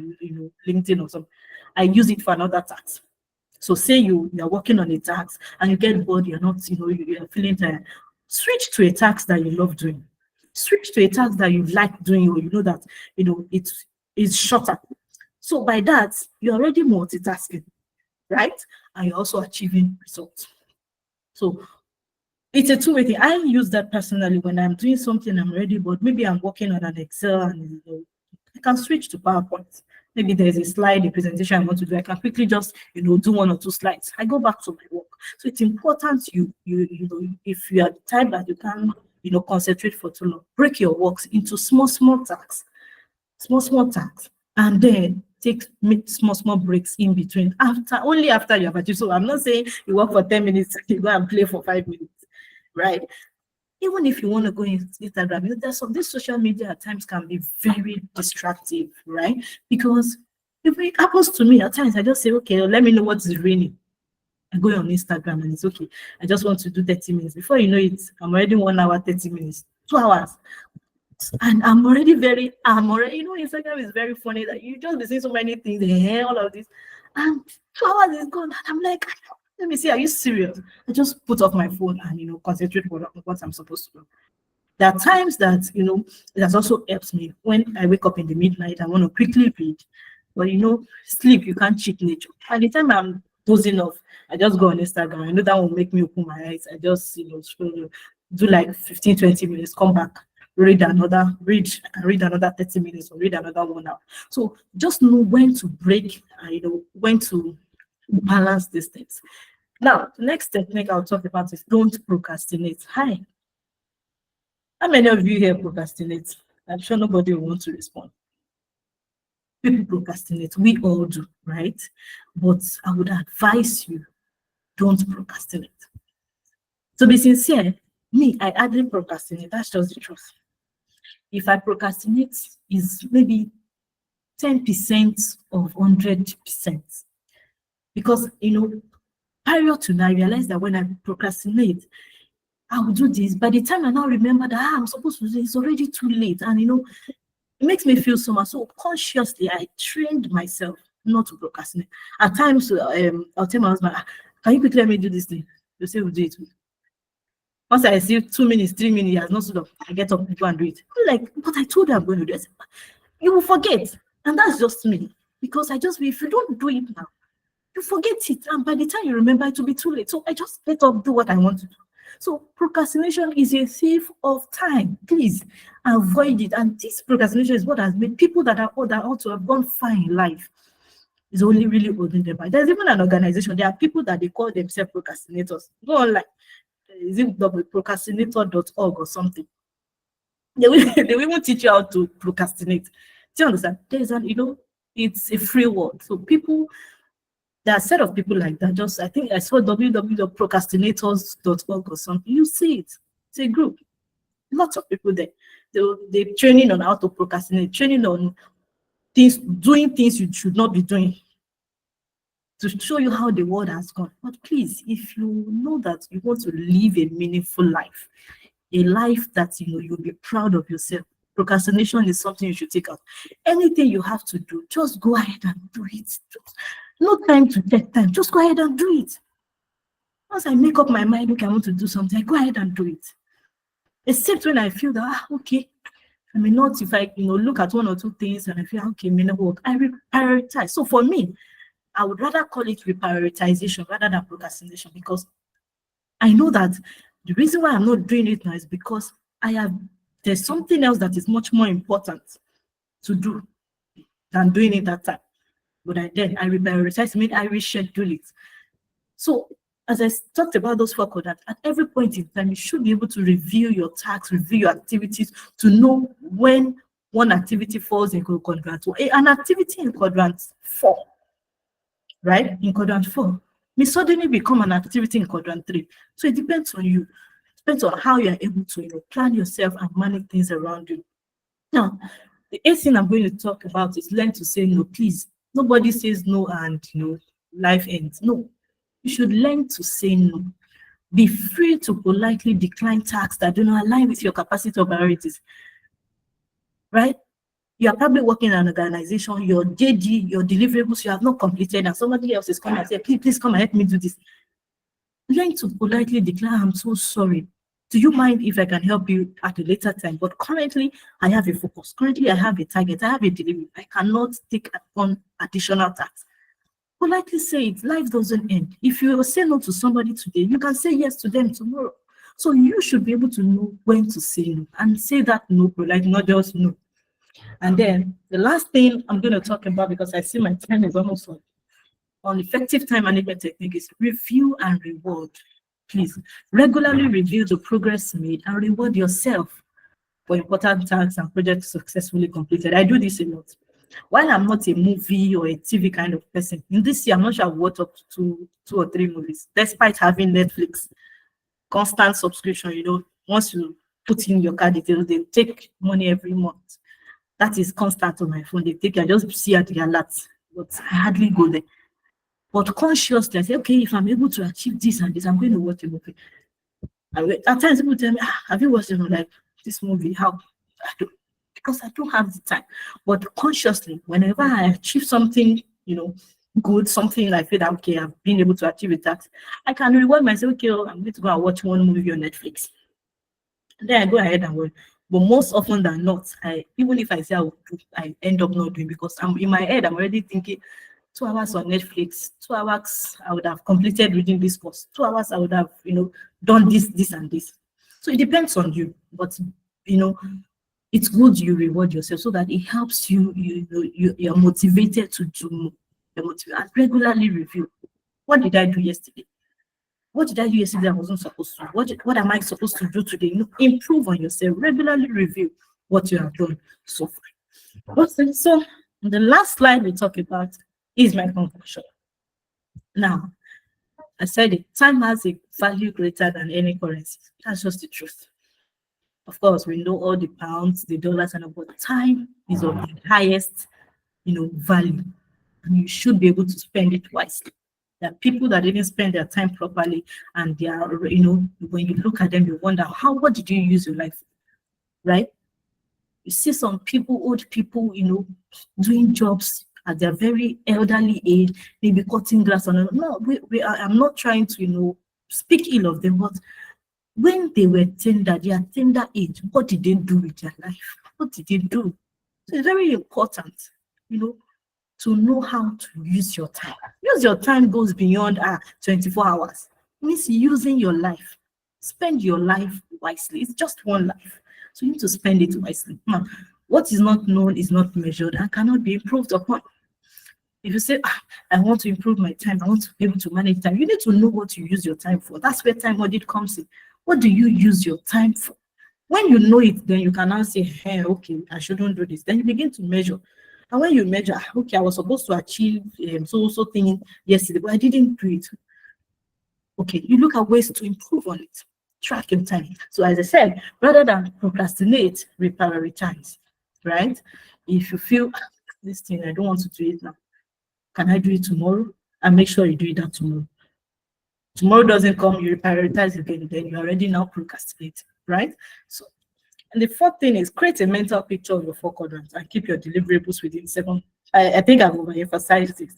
LinkedIn or something. I use it for another task. So say you're working on a task and you get bored, you're not, you're feeling tired. Switch to a task that you love doing. Switch to a task that you like doing, or you know that it's shorter. So by that, you're already multitasking, right? And you're also achieving results. So it's a two-way thing. I use that personally when I'm doing something I'm already bored. Maybe I'm working on an Excel and I can switch to PowerPoint. Maybe there's a slide, a presentation I want to do. I can quickly just, do 1 or 2 slides. I go back to my work. So it's important if you are the type that you can, concentrate for too long, break your works into small tasks, and then make small breaks in between. Only after you have achieved. So I'm not saying you work for 10 minutes, you go and play for 5 minutes, right? Even if you want to go into Instagram, this social media at times can be very distractive, right? Because if it happens to me at times, I just say, okay, let me know what's raining. I go on Instagram and it's okay. I just want to do 30 minutes. Before you know it, I'm already 1 hour, 30 minutes, 2 hours. And Instagram is very funny that you just be seeing so many things, all of this. And 2 hours is gone. And I'm like, let me see, are you serious? I just put off my phone and concentrate on what I'm supposed to do. There are times that it has also helped me when I wake up in the midnight. I want to quickly read, but sleep, you can't cheat nature. By the time I'm dozing off, I just go on Instagram. I know that will make me open my eyes. I just scroll, do like 15, 20 minutes, come back, read another 30 minutes or read another 1 hour. So just know when to break, when to balance these things. Now, the next technique I'll talk about is don't procrastinate. Hi. How many of you here procrastinate? I'm sure nobody will want to respond. People procrastinate. We all do, right? But I would advise you, don't procrastinate. To be sincere, me, I hardly procrastinate. That's just the truth. If I procrastinate, is maybe 10% of 100%. Because, prior to now, I realized that when I procrastinate, I will do this. By the time I now remember that I'm supposed to do this, it's already too late. And, it makes me feel so much. So consciously, I trained myself not to procrastinate. At times, I'll tell my husband, can you quickly let me do this thing? He'll say, we'll do it. Once I see 2 minutes, 3 minutes, he has not stood up, I get up and go and do it. I'm like, but I told you I'm going to do it. You will forget. And that's just me. Because if you don't do it now, you forget it. And by the time you remember, it will be too late. So I just get up, do what I want to do. So procrastination is a thief of time. Please avoid it. And this procrastination is what has made people that ought to have gone far in life is only really holding them back. There's even an organization. There are people that they call themselves procrastinators. Go online. Is it procrastinator.org or something? They will even teach you how to procrastinate. Do you understand? There's it's a free world. So there are a set of people like that. I think I saw www.procrastinators.org or something. You see it. It's a group. Lots of people there. They're training on how to procrastinate, training on doing things you should not be doing, to show you how the world has gone. But please, if you know that you want to live a meaningful life, a life that you'll be proud of yourself, procrastination is something you should take out. Anything you have to do, just go ahead and do it. No time to take time. Just go ahead and do it. Once I make up my mind, okay, I want to do something, I go ahead and do it. Except when I feel that, okay, I may not, if I, look at one or two things and I feel, okay, may not work, I prioritize. So for me, I would rather call it reprioritization rather than procrastination, because I know that the reason why I'm not doing it now is because there's something else that is much more important to do than doing it that time. But I reprioritize, I reschedule it. So as I talked about those 4 quadrants, at every point in time, you should be able to review your tasks, review your activities to know when one activity falls in quadrant 1. An activity in quadrant 4, right? In quadrant 4 may suddenly become an activity in quadrant 3. So it depends on you. It depends on how you're able to plan yourself and manage things around you. Now, the 8th thing I'm going to talk about is learn to say no. Please, nobody says no and life ends. No. You should learn to say no. Be free to politely decline tasks that do not align with your capacity or priorities. Right? You are probably working in an organization, your JD, your deliverables, you have not completed, and somebody else is coming and say, please come and help me do this. Learn to politely declare, I'm so sorry. Do you mind if I can help you at a later time? But currently, I have a focus. Currently, I have a target. I have a delivery. I cannot take on additional tasks. Politely say it. Life doesn't end. If you say no to somebody today, you can say yes to them tomorrow. So you should be able to know when to say no and say that no politely, not just no. And then the last thing I'm going to talk about, because I see my time is almost on effective time management technique, is review and reward. Please regularly review the progress made and reward yourself for important tasks and projects successfully completed. I do this a lot. While I'm not a movie or a TV kind of person, in this year, I'm not sure I've watched up to 2 or 3 movies, despite having Netflix, constant subscription. Once you put in your card details, they take money every month. That is constant on my phone. I just see at the alert, but I hardly go there. But consciously, I say, okay, if I'm able to achieve this and this, I'm going to watch a movie. At times, people tell me, have you watched this movie? How? Because I don't have the time. But consciously, whenever I achieve something, good, something I feel that, okay, I've been able to achieve that, I can reward myself, okay, I'm going to go and watch one movie on Netflix. And then I go ahead and watch. But most often than not, even if I say I will do, I end up not doing, because I'm in my head, I'm already thinking 2 hours on Netflix, 2 hours I would have completed reading this course, 2 hours I would have, done this and this. So it depends on you, but it's good you reward yourself so that it helps you. You're motivated to do more. You're motivated and regularly review. What did I do yesterday? What did I do yesterday I wasn't supposed to? What am I supposed to do today? Improve on yourself. Regularly review what you have done so far. So the last slide we talk about is my conclusion. Now, I said it, time has a value greater than any currency. That's just the truth. Of course, we know all the pounds, the dollars, and all, but time is of the highest, value, and you should be able to spend it wisely. There are people that didn't spend their time properly, and they are, when you look at them, you wonder, what did you use your life for? Right? You see some people, old people, doing jobs at their very elderly age, maybe cutting grass. No, I'm not trying to, speak ill of them, but when they were tender, their tender age, what did they do with their life? What did they do? So it's very important, to know how to use your time. Use your time goes beyond 24 hours. It means using your life. Spend your life wisely. It's just one life. So you need to spend it wisely. Now, what is not known is not measured and cannot be improved upon. If you say, I want to improve my time, I want to be able to manage time, you need to know what you use your time for. That's where time audit comes in. What do you use your time for? When you know it, then you can now say, hey, okay, I shouldn't do this. Then you begin to measure. And when you measure, okay, I was supposed to achieve so thing yesterday, but I didn't do it. Okay, you look at ways to improve on it. Track your time. So as I said, rather than procrastinate, reprioritize, right? If you feel this thing, I don't want to do it now, can I do it tomorrow? And make sure you do that tomorrow. Tomorrow doesn't come, you prioritize again, then you're already now procrastinating, right? So And the fourth thing is create a mental picture of your 4 quadrants and keep your deliverables within 7. I think I've overemphasized this.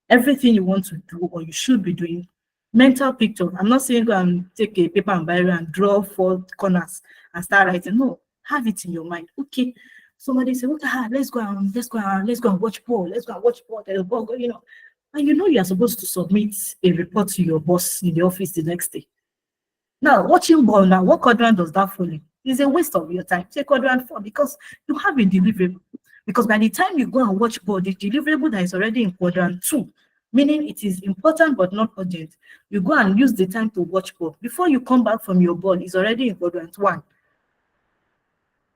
Everything you want to do or you should be doing, mental picture. I'm not saying go and take a paper and biro and draw 4 corners and start writing. No, have it in your mind. Okay, somebody say, okay, let's go and watch ball. Let's go and watch ball. There's ball, and you are supposed to submit a report to your boss in the office the next day. Now, watching ball now, what quadrant does that fall in? It's a waste of your time. Take quadrant 4 because you have a deliverable. Because by the time you go and watch ball, the deliverable that is already in quadrant 2, meaning it is important but not urgent, you go and use the time to watch ball. Before you come back from your ball, it's already in quadrant 1.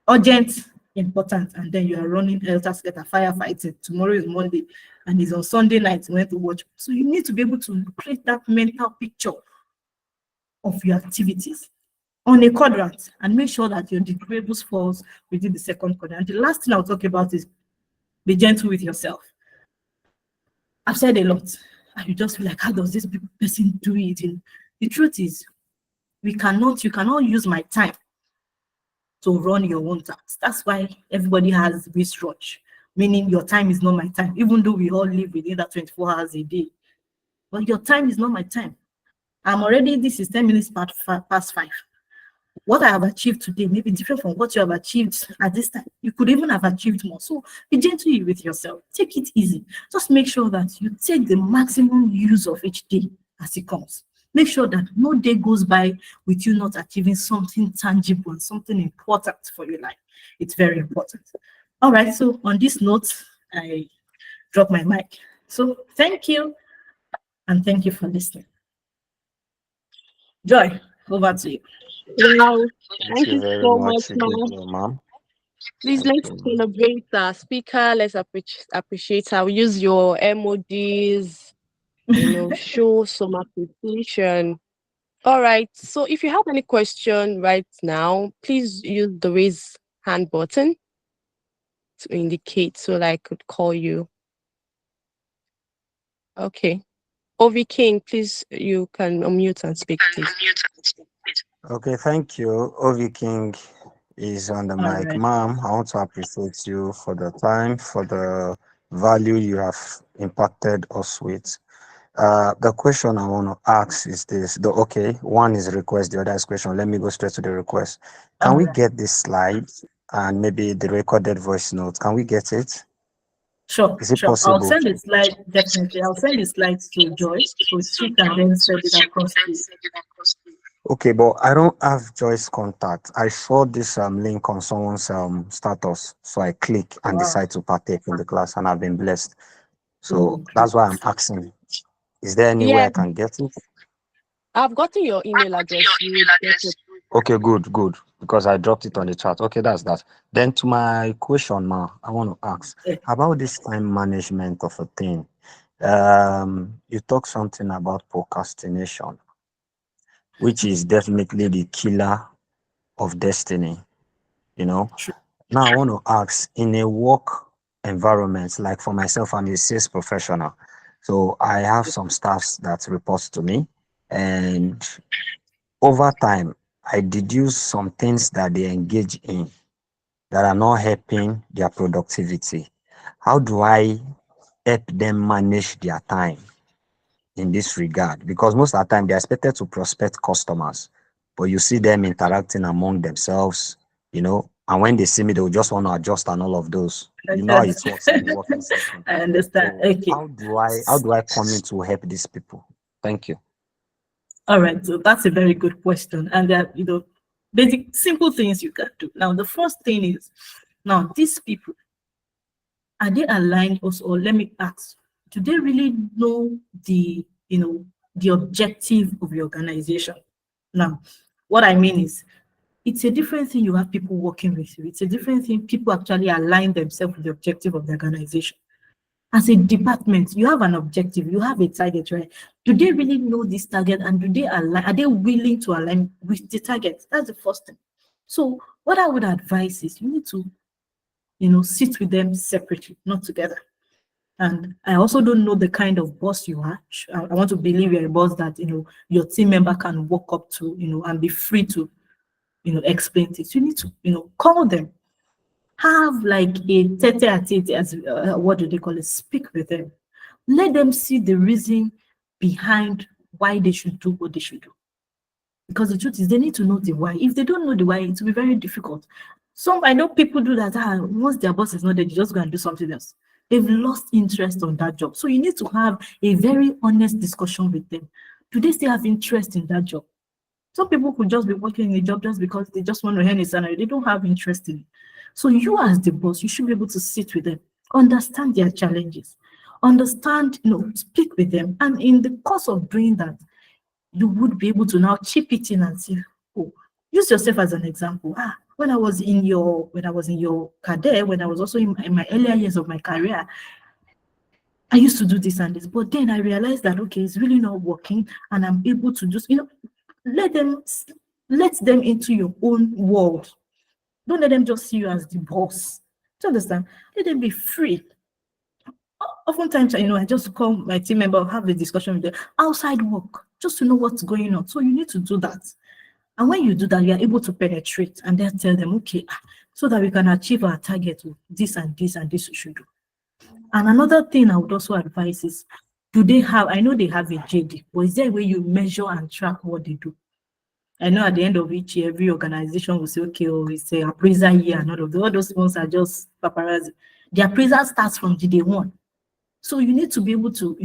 Urgent, important, and then you are running helter-skelter firefighting. Tomorrow is Monday, and it's on Sunday night you went to watch. So you need to be able to create that mental picture of your activities on a quadrant and make sure that your deliverables falls within the second quadrant. The last thing I'll talk about is be gentle with yourself. I've said a lot, and you just feel like, how does this person do it? And the truth is, you cannot use my time to run your own tasks. That's why everybody has wristwatch, meaning your time is not my time, even though we all live within that 24 hours a day. But your time is not my time. This is 10 minutes past 5. What I have achieved today may be different from what you have achieved at this time. You could even have achieved more. So be gentle with yourself. Take it easy. Just make sure that you take the maximum use of each day as it comes. Make sure that no day goes by with you not achieving something tangible and something important for your life. It's very important. All right. So on this note, I drop my mic. So thank you. And thank you for listening. Joy, over to you. Wow, Thank thank you you very so much much, again, ma'am. ma'am. Please let's celebrate our speaker. Let's appreciate her. Use your emojis, show some appreciation. All right. So if you have any question right now, please use the raise hand button to indicate so that I could call you. Okay. Ovi King, please, you can unmute and speak, please. Okay, thank you. Ovi King is on the All mic. right. Ma'am, I want to appreciate you for the time, for the value you have impacted us with. The question I want to ask is this. Okay, one is request, the other is question. Let me go straight to the request. Can All we right. get this slide and maybe the recorded voice note? Can we get it? Sure. Is it I'll possible? send the slide, definitely. I'll send the slides to Joy so she can then send it across to you. Okay, but I don't have Joy's contact. I saw this link on someone's status, so I click and Wow. decide to partake in the class, and I've been blessed. So Okay. that's why I'm asking. Is there any way Yeah, I can get it? I've gotten your email address. You will get it. Okay, good, because I dropped it on the chat. Okay, that's that. Then to my question, ma, I want to ask Yeah. about this time management of a thing. You talk something about procrastination, which is definitely the killer of destiny. True. Now I want to ask, in a work environment, like for myself, I'm a sales professional, so I have some staffs that reports to me, and over time, I deduce some things that they engage in that are not helping their productivity. How do I help them manage their time in this regard? Because most of the time they're expected to prospect customers, but you see them interacting among themselves, and when they see me, they'll just want to adjust and all of those. You know how it works in the working setting. I understand. So Okay. how do I come in to help these people? Thank you. All right. So that's a very good question. And that, basic, simple things you can do. Now, the first thing is, now, these people, are they aligned also? Or let me ask, do they really know the objective of your organization? Now, what I mean is, it's a different thing you have people working with you. It's a different thing people actually align themselves with the objective of the organization. As a department, you have an objective, you have a target, right? Do they really know this target and do they align? Are they willing to align with the target? That's the first thing. So what I would advise is you need to, sit with them separately, not together. And I also don't know the kind of boss you are. I want to believe you're a boss that, your team member can walk up to, and be free to explain things. You need to, call them. Have like a tete-a-tete, as what do they call it? Speak with them. Let them see the reason behind why they should do what they should do. Because the truth is, they need to know the why. If they don't know the why, it will be very difficult. I know people do that. Once their boss is not there, they just go and do something else. They've lost interest on that job. So you need to have a very honest discussion with them. Do they still have interest in that job? Some people could just be working in a job just because they just want to earn a salary. They don't have interest in it. So you as the boss, you should be able to sit with them, understand their challenges, understand, speak with them. And in the course of doing that, you would be able to now chip it in and say, oh, use yourself as an example. When I was in your career, when I was also in my earlier years of my career, I used to do this and this, but then I realized that, okay, it's really not working, and I'm able to just, let them into your own world. Don't let them just see you as the boss. Do you understand? Let them be free. Oftentimes, I just call my team member, have a discussion with them outside work, just to know what's going on. So you need to do that. And when you do that, you are able to penetrate and then tell them, okay, so that we can achieve our target with this and this and this we should do. And another thing I would also advise is, I know they have a JD, but is there a way you measure and track what they do? I know at the end of each year, every organization will say, okay, it's an appraisal year, and all those ones are just paparazzi. The appraisal starts from the day one. So you need to be able to,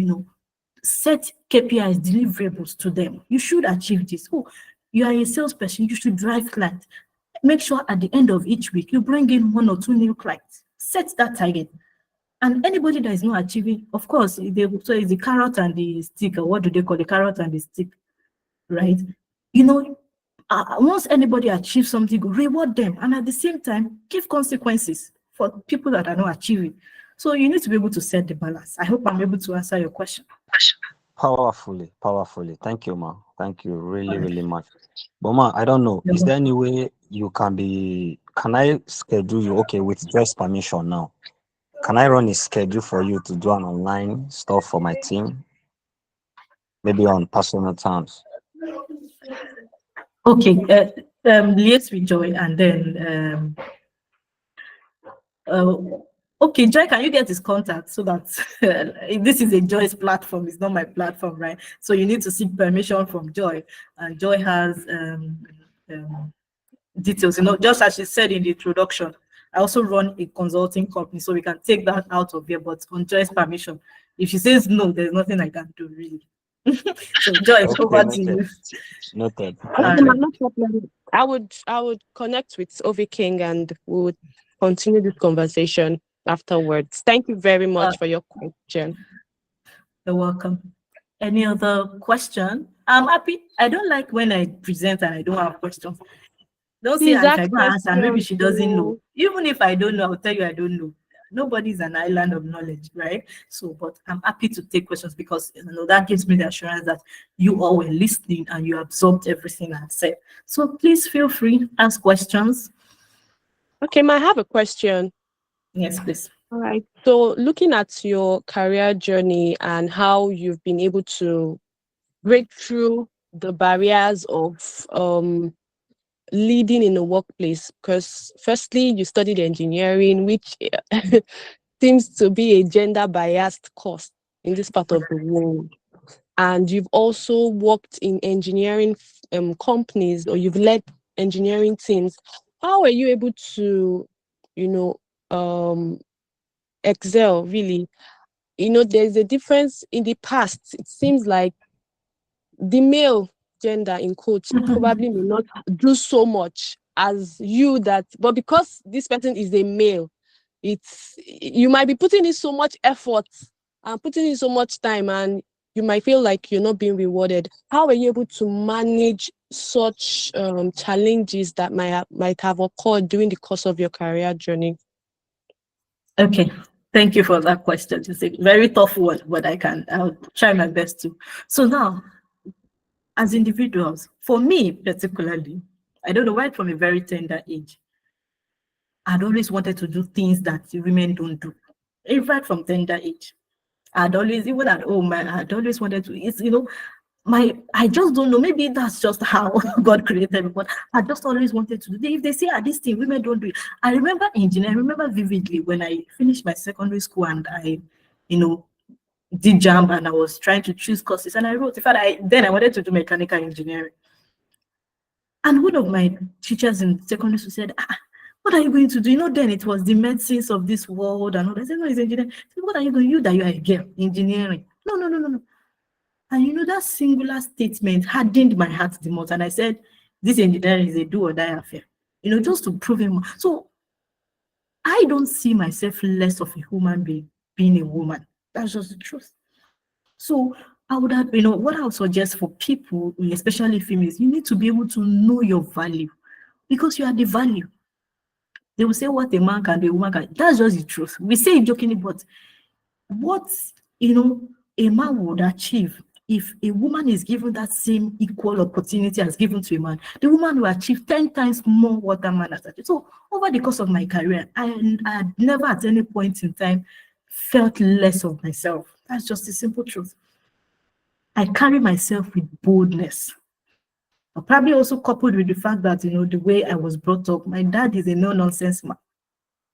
set KPIs, deliverables to them. You should achieve this. Oh, you are a salesperson, you should drive clients. Make sure at the end of each week, you bring in 1 or 2 new clients. Set that target. And anybody that is not achieving, of course, so it's the carrot and the stick, or what do they call the carrot and the stick, right? Once anybody achieves something, reward them, and at the same time, give consequences for people that are not achieving. So you need to be able to set the balance. I hope I'm able to answer your question. Powerfully. Thank you, ma. Thank you really, really much. But ma, I don't know. Is there any way can I schedule you, okay, with Joy's permission now? Can I run a schedule for you to do an online stuff for my team? Maybe on personal terms. Okay, liaise with Joy, and then okay, Joy, can you get his contact so that this is a Joy's platform, it's not my platform, right? So you need to seek permission from Joy, and Joy has details, just as she said in the introduction. I also run a consulting company, so we can take that out of here, but on Joy's permission. If she says no, there's nothing I can do, really. So Joy, Okay, over to you. Noted. Okay, no problem. I would connect with Ovi King, and we would continue this conversation afterwards. Thank you very much for your question. You're welcome. Any other question? I'm happy. I don't like when I present and I don't have questions. Don't say if I go ask her, maybe she doesn't know. Even if I don't know, I'll tell you I don't know. Nobody's an island of knowledge, right? So, but I'm happy to take questions, because that gives me the assurance that you all were listening and you absorbed everything I said. So please feel free, ask questions. Okay, I have a question. Yes, please. All right. So looking at your career journey and how you've been able to break through the barriers of leading in the workplace, because firstly you studied engineering, which seems to be a gender biased course in this part of the world, and you've also worked in engineering companies, or you've led engineering teams. How are you able to excel, really? There's a difference. In the past, it seems like the male gender, in quotes, probably may not do so much as you, but because this person is a male, you might be putting in so much effort and putting in so much time, and you might feel like you're not being rewarded. How are you able to manage such challenges that might have occurred during the course of your career journey? Okay, thank you for that question. It's a very tough one, but I'll try my best to. So now, as individuals, for me particularly, I don't know, right from a very tender age, I'd always wanted to do things that women don't do. Right from tender age, I'd always, even at home, I'd always wanted to. I just don't know. Maybe that's just how God created me. But I just always wanted to do. If they say this thing, women don't do it. I remember engineering. I remember vividly when I finished my secondary school and I, you know, did jump and I was trying to choose courses and I wrote. In fact, I wanted to do mechanical engineering. And one of my teachers in secondary school said, what are you going to do? You know, then it was the medicines of this world and all. I said, no, it's engineering. I said, what are you going to do? You that you are a girl, engineering. No, no, no, no, no. And you know, that singular statement hardened my heart the most. And I said, this engineering is a do or die affair, you know, just to prove him. So I don't see myself less of a human being a woman. That's just the truth. So I would have, you know, what I would suggest for people, especially females, you need to be able to know your value because you are the value. They will say what a man can do, a woman can. That's just the truth. We say it jokingly, but what, you know, a man would achieve if a woman is given that same equal opportunity as given to a man, the woman will achieve 10 times more what a man has achieved. So over the course of my career, I had never at any point in time felt less of myself. That's just the simple truth. I carry myself with boldness. Probably also coupled with the fact that, you know, the way I was brought up, my dad is a no-nonsense man.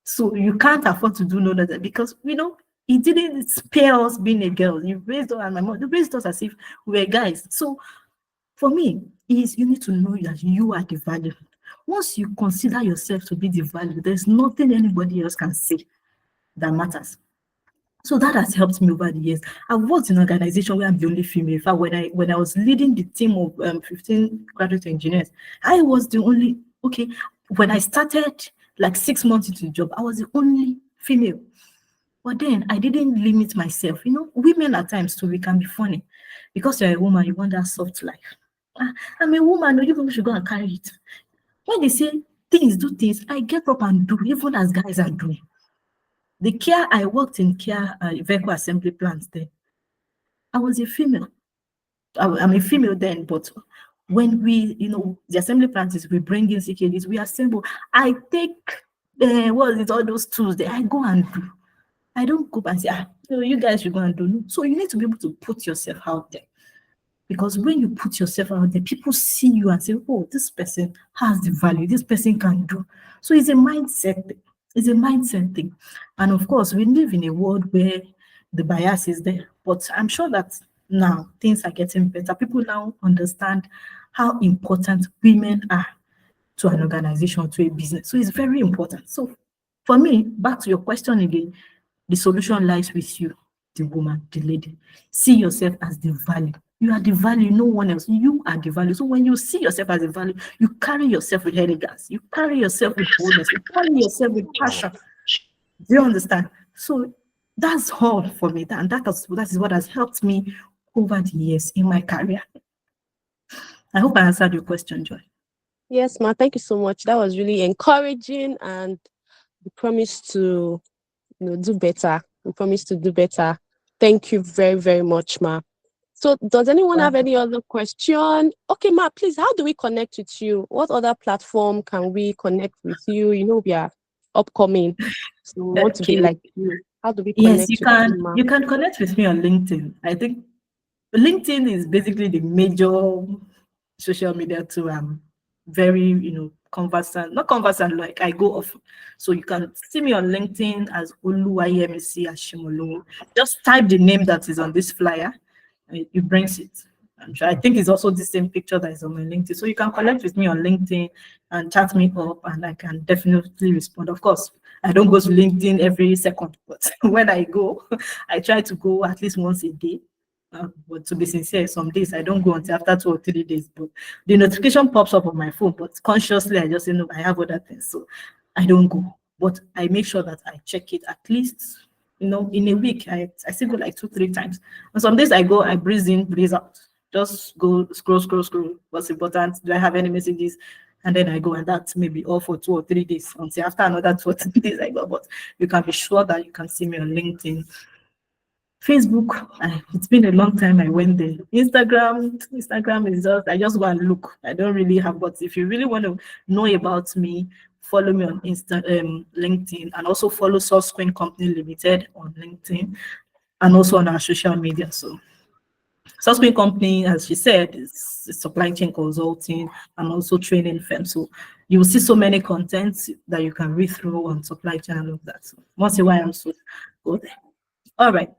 So you can't afford to do no-nonsense because, you know, he didn't spare us being a girl. You raised us, and my mom, you raised us as if we were guys. So for me, you need to know that you are the value. Once you consider yourself to be the value, there's nothing anybody else can say that matters. So that has helped me over the years. I've worked in an organization where I'm the only female. In fact, when I was leading the team of 15 graduate engineers, I was the only, okay, when I started like 6 months into the job, I was the only female. But then I didn't limit myself. You know, women at times too, we can be funny. Because you're a woman, you want that soft life. I'm a woman, no, you people should go and carry it. When they say do things, I get up and do, even as guys are doing. The care, I worked in care vehicle assembly plants there. I was a female. I'm a female then, but when we, you know, the assembly plant is, we bring in CKDs, we assemble. I take, all those tools there, I go and do. I don't go and say, you guys should go and do. No. So you need to be able to put yourself out there. Because when you put yourself out there, people see you and say, oh, this person has the value, this person can do. So it's a mindset thing. It's a mindset thing. And of course, we live in a world where the bias is there. But I'm sure that now things are getting better. People now understand how important women are to an organization, to a business. So it's very important. So for me, back to your question again, the solution lies with you, the woman, the lady. See yourself as the value. You are the value, no one else. You are the value. So when you see yourself as a value, you carry yourself with elegance. You carry yourself with boldness. You carry yourself with passion. Do you understand? So that's all for me. And that is what has helped me over the years in my career. I hope I answered your question, Joy. Yes, ma. Thank you so much. That was really encouraging, and we promise to, do better. We promise to do better. Thank you very, very much, ma. So does anyone have any other question? Okay, ma, please, how do we connect with you? What other platform can we connect with you? You know, we are upcoming, so we want to be like you. How do we connect? Yes, you can. You can connect with me on LinkedIn. I think LinkedIn is basically the major social media tool. I'm very, not conversant, like I go off. So you can see me on LinkedIn as Oluwayemisi Ashimolo. Just type the name that is on this flyer, and it brings it. And I think it's also the same picture that is on my LinkedIn. So you can connect with me on LinkedIn and chat me up, and I can definitely respond. Of course, I don't go to LinkedIn every second, but when I go, I try to go at least once a day. But to be sincere, some days I don't go until after 2 or 3 days. But the notification pops up on my phone, but consciously I just say, no, I have other things. So I don't go. But I make sure that I check it at least, in a week. I still go like 2-3 times. And some days I go, I breeze in, breeze out. Just go scroll. What's important? Do I have any messages? And then I go, and that's maybe all for 2 or 3 days. Until after another 2 or 3 days I go. But you can be sure that you can see me on LinkedIn. Facebook, it's been a long time I went there. Instagram is just, I just go and look. I don't really have, but if you really want to know about me, follow me on LinkedIn, and also follow Source Queen Company Limited on LinkedIn, and also on our social media. So Subsequent company, as she said, is supply chain consulting and also training firm. So you will see so many contents that you can read through on supply chain and all of that. So once in a while, also go there. All right.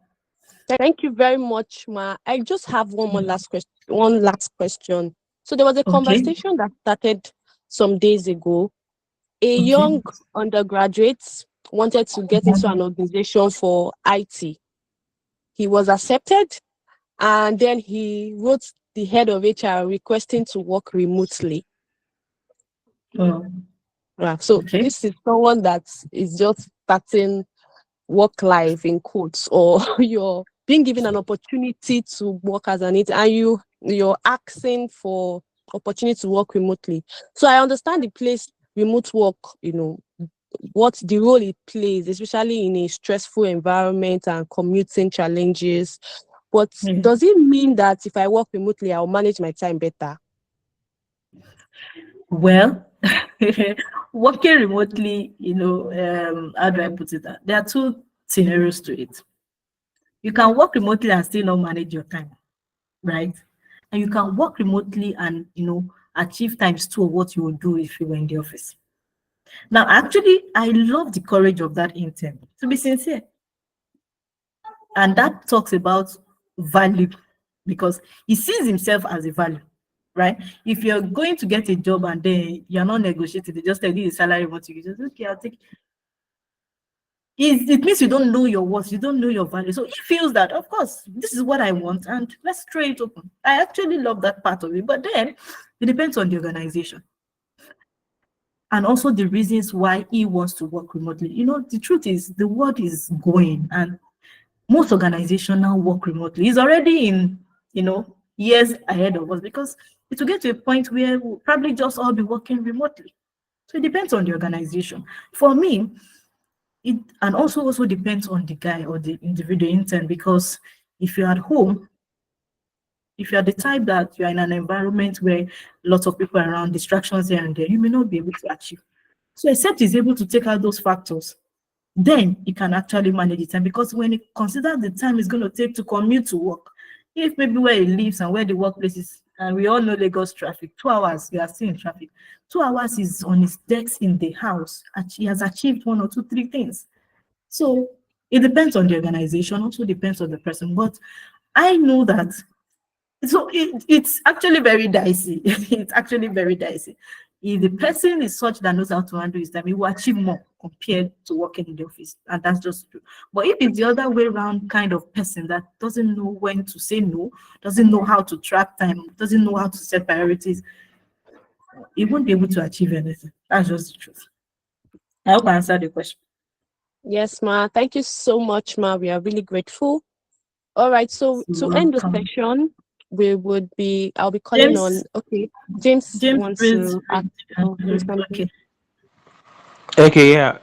Thank you very much, Ma. I just have one more last question. One last question. So there was a Okay. conversation that started some days ago. A Okay. young undergraduate wanted to get into an organization for IT. He was accepted, and then he wrote the head of HR requesting to work remotely. Oh, So okay. this is someone that is just starting work life in quotes, or you're being given an opportunity to work as an intern, and you're asking for opportunity to work remotely. So I understand the place remote work, what the role it plays, especially in a stressful environment and commuting challenges. But Yeah. does it mean that if I work remotely, I'll manage my time better? Well, working remotely, how do I put it? There are two scenarios to it. You can work remotely and still not manage your time, right? And you can work remotely and achieve times two of what you would do if you were in the office. Now, actually, I love the courage of that intern, to be sincere. And that talks about value because he sees himself as a value, right? If you're going to get a job and then you're not negotiating, they just tell you the salary what you just okay, I'll take it means you don't know your worth, you don't know your value. So he feels that, of course, this is what I want, and let's try it open. I actually love that part of it, but then it depends on the organization and also the reasons why he wants to work remotely. The truth is the world is going, and most organizations now work remotely. It's already in, years ahead of us because it will get to a point where we'll probably just all be working remotely. So it depends on the organization. For me, it and also depends on the guy or the individual intern because if you're at home, if you're the type that you're in an environment where lots of people are around, distractions here and there, you may not be able to achieve. So except he's able to take out those factors, then you can actually manage the time because when you consider the time it's going to take to commute to work, if maybe where he lives and where the workplace is, and we all know Lagos traffic, 2 hours, you are still in traffic. 2 hours is on his desk in the house. And he has achieved one or two, three things. So it depends on the organization, also depends on the person. But I know that it's actually very dicey. It's actually very dicey. If the person is such that knows how to handle his time, he will achieve more compared to working in the office. And that's just true. But if it's the other way around kind of person that doesn't know when to say no, doesn't know how to track time, doesn't know how to set priorities, he won't be able to achieve anything. That's just the truth. I hope I answered the question. Yes, Ma. Thank you so much, Ma. We are really grateful. All right. So You're to end the welcome. session, I'll be calling on, James, okay, James James, wants please. to ask something. Okay. Okay, yeah.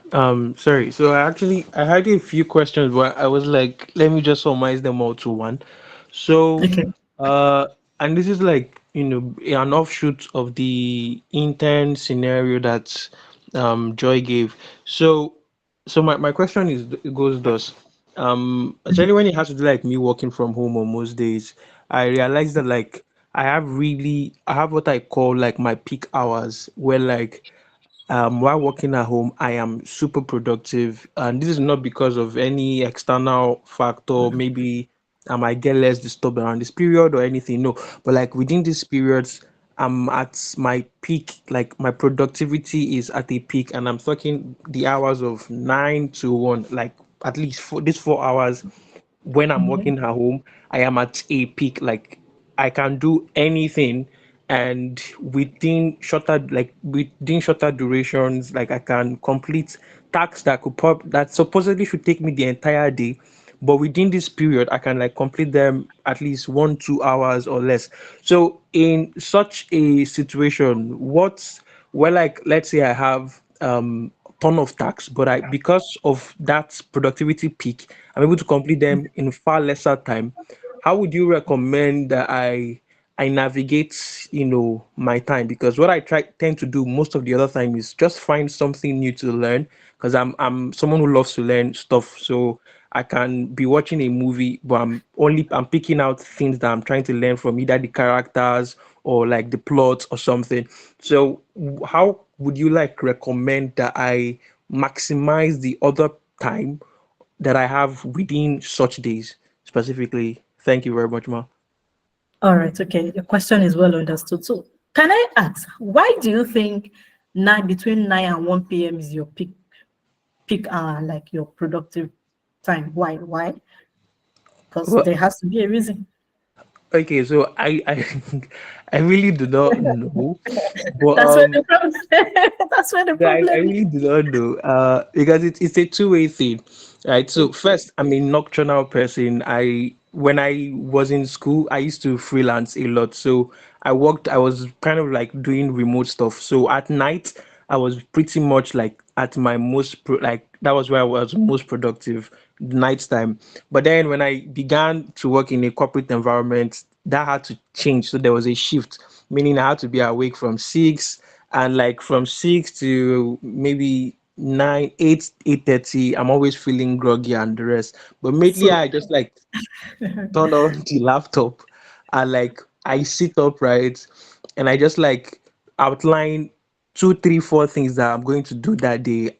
Sorry. So I had a few questions, but I was like, let me just summarize them all to one. So, Okay. uh, and this is like, an offshoot of the intern scenario that Joy gave. So, my question is it goes thus. Especially when it has to do like me working from home on most days, I realized that like I have what I call like my peak hours where like while working at home, I am super productive, and this is not because of any external factor. Maybe I might get less disturbed around this period or anything. No, but like within these periods, I'm at my peak. Like my productivity is at a peak, and I'm talking the hours of 9 to 1. Like at least for these 4 hours when I'm Mhm. working at home, I am at a peak. Like I can do anything, and within shorter durations, like I can complete tasks that supposedly should take me the entire day, but within this period, I can like complete them at least 1 2 hours or less. So in such a situation, like let's say I have ton of tasks, but I because of that productivity peak, I'm able to complete them in far lesser time. How would you recommend that I navigate, my time? Because what I tend to do most of the other time is just find something new to learn because I'm someone who loves to learn stuff. So I can be watching a movie, but I'm picking out things that I'm trying to learn from either the characters or like the plot or something. So how would you like recommend that I maximize the other time that I have within such days specifically? Thank you very much, Ma. All right, okay. Your question is well understood. So, can I ask, why do you think between 9 and 1 p.m. is your peak hour, like your productive time? Why? Why? Because Well, there has to be a reason. okay, so I I really do not know, but That's where the problem. That's where the yeah, I problem is. really do not know. Because it's a two-way thing, right? So Okay. first, I'm a nocturnal person. When I was in school, I used to freelance a lot. So I was kind of like doing remote stuff. So at night, I was pretty much like at my like that was where I was most productive, nighttime. But then when I began to work in a corporate environment, that had to change. So there was a shift, meaning I had to be awake from 6, and like from 6 to maybe 9, 8, 8:30, I'm always feeling groggy and the rest. But mainly So, I just like turn on the laptop and like I sit upright and I just like outline 2, 3, 4 things that I'm going to do that day.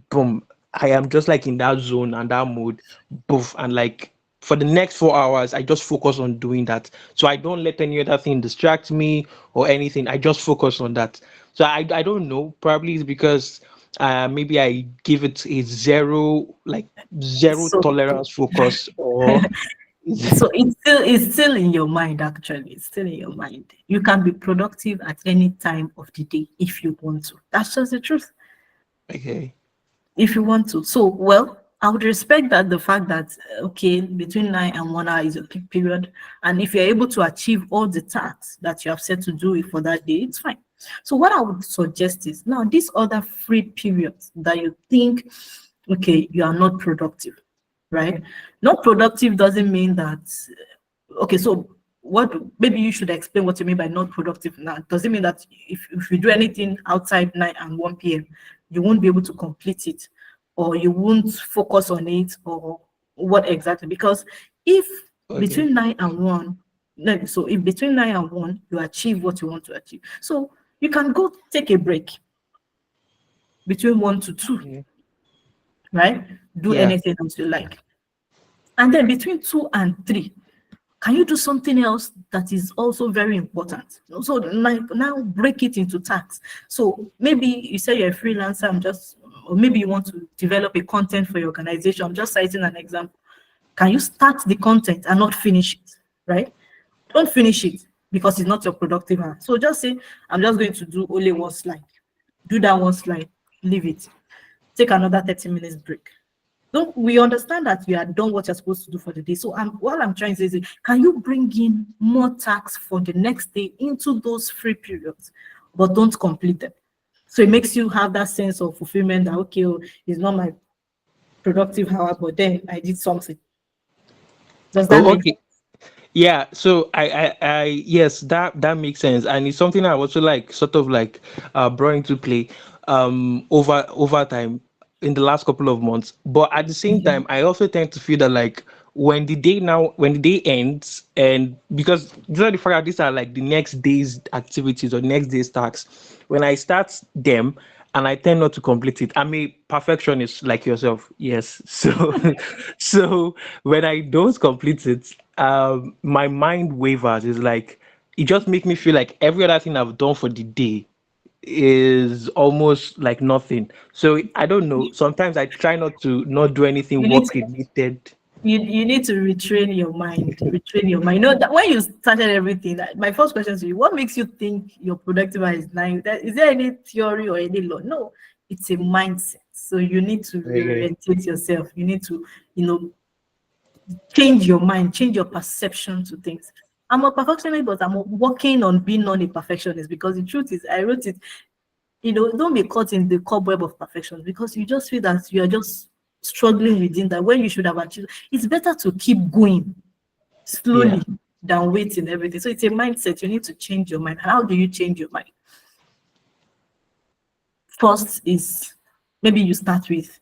Boom. I am just like in that zone and that mood. Boof. And like for the next 4 hours, I just focus on doing that. So I don't let any other thing distract me or anything. I just focus on that. So I don't know. Probably it's because maybe I give it a zero so, tolerance focus, or so it's still in your mind. Actually, it's still in your mind. You can be productive at any time of the day if you want to. That's just the truth. okay. If you want to. So, well, I would respect that the fact that okay, between 9 and 1 hour is a peak period, and if you're able to achieve all the tasks that you have set to do it for that day, it's fine. So, what I would suggest is now these other free periods that you think, okay, you are not productive, right? Not productive doesn't mean that okay, so what maybe you should explain what you mean by not productive now. Does it mean that if you do anything outside 9 and 1 p.m., you won't be able to complete it, or you won't focus on it, or what exactly? Because if Okay. between 9 and 1, so if between 9 and 1 you achieve what you want to achieve, so you can go take a break between 1 to 2, Yeah. right? Do Yeah. anything else you like. And then between 2 and 3, can you do something else that is also very important? So now break it into tasks. So maybe you say you're a freelancer, or maybe you want to develop a content for your organization. I'm just citing an example. Can you start the content and not finish it, right? Don't finish it because it's not your productive hour. So just say, I'm just going to do only one slide. Do that one slide, leave it. Take another 30 minutes break. Don't we understand that you are done what you're supposed to do for the day? So what I'm trying to say is, can you bring in more tasks for the next day into those free periods, but don't complete them? So it makes you have that sense of fulfillment that okay, oh, it's not my productive hour, but then I did something. Does that Oh, make okay. Yeah, so yes, that makes sense, and it's something I also like, sort of like, brought into play, over time in the last couple of months. But at the same sense? time, I also tend to feel that like when the day ends, and because these are the fact that these are like the next day's activities or next day's tasks, when I start them and I tend not to complete it. I'm a perfectionist like yourself, yes. So, so when I don't complete it, my mind wavers. It's like it just makes me feel like every other thing I've done for the day is almost like nothing. So I don't know. Sometimes I try not do anything You need work to related. you need to retrain your mind. Retrain your mind. You know that when you started everything, my first question to you: what makes you think your productive hour is 9? Is there any theory or any law? No, it's a mindset. So you need to Okay. reorientate yourself. You need to, you know, change your mind, change your perception to things. I'm a perfectionist, but I'm working on being not a perfectionist because the truth is, I wrote it. You know, don't be caught in the cobweb of perfection because you just feel that you are just struggling within that when you should have achieved. It's better to keep going Yeah. slowly than waiting everything. So it's a mindset. You need to change your mind. How do you change your mind? First is maybe you start with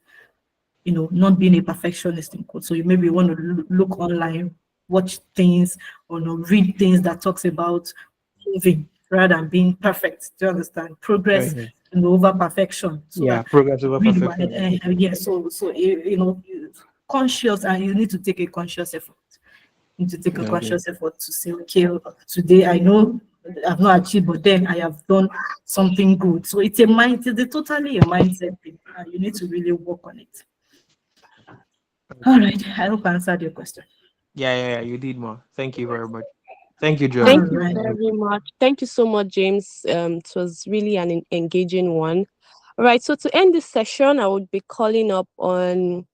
not being a perfectionist in code. So you maybe want to look online, watch things, or read things that talks about moving rather than being perfect. Do you understand? Progress over perfection. So Yeah, that progress over read perfection. yeah. So conscious, and you need to take a conscious effort. You need to take a Okay. conscious effort to say, okay, today I know I've not achieved, but then I have done something good. So it's totally a mindset thing, and you need to really work on it. All right. I hope I answered your question. Yeah, you did more. Thank you very much. Thank you, All Joy. Thank you right. very much. Thank you so much, James. It was really an engaging one. All right. So to end this session, I would be calling up on.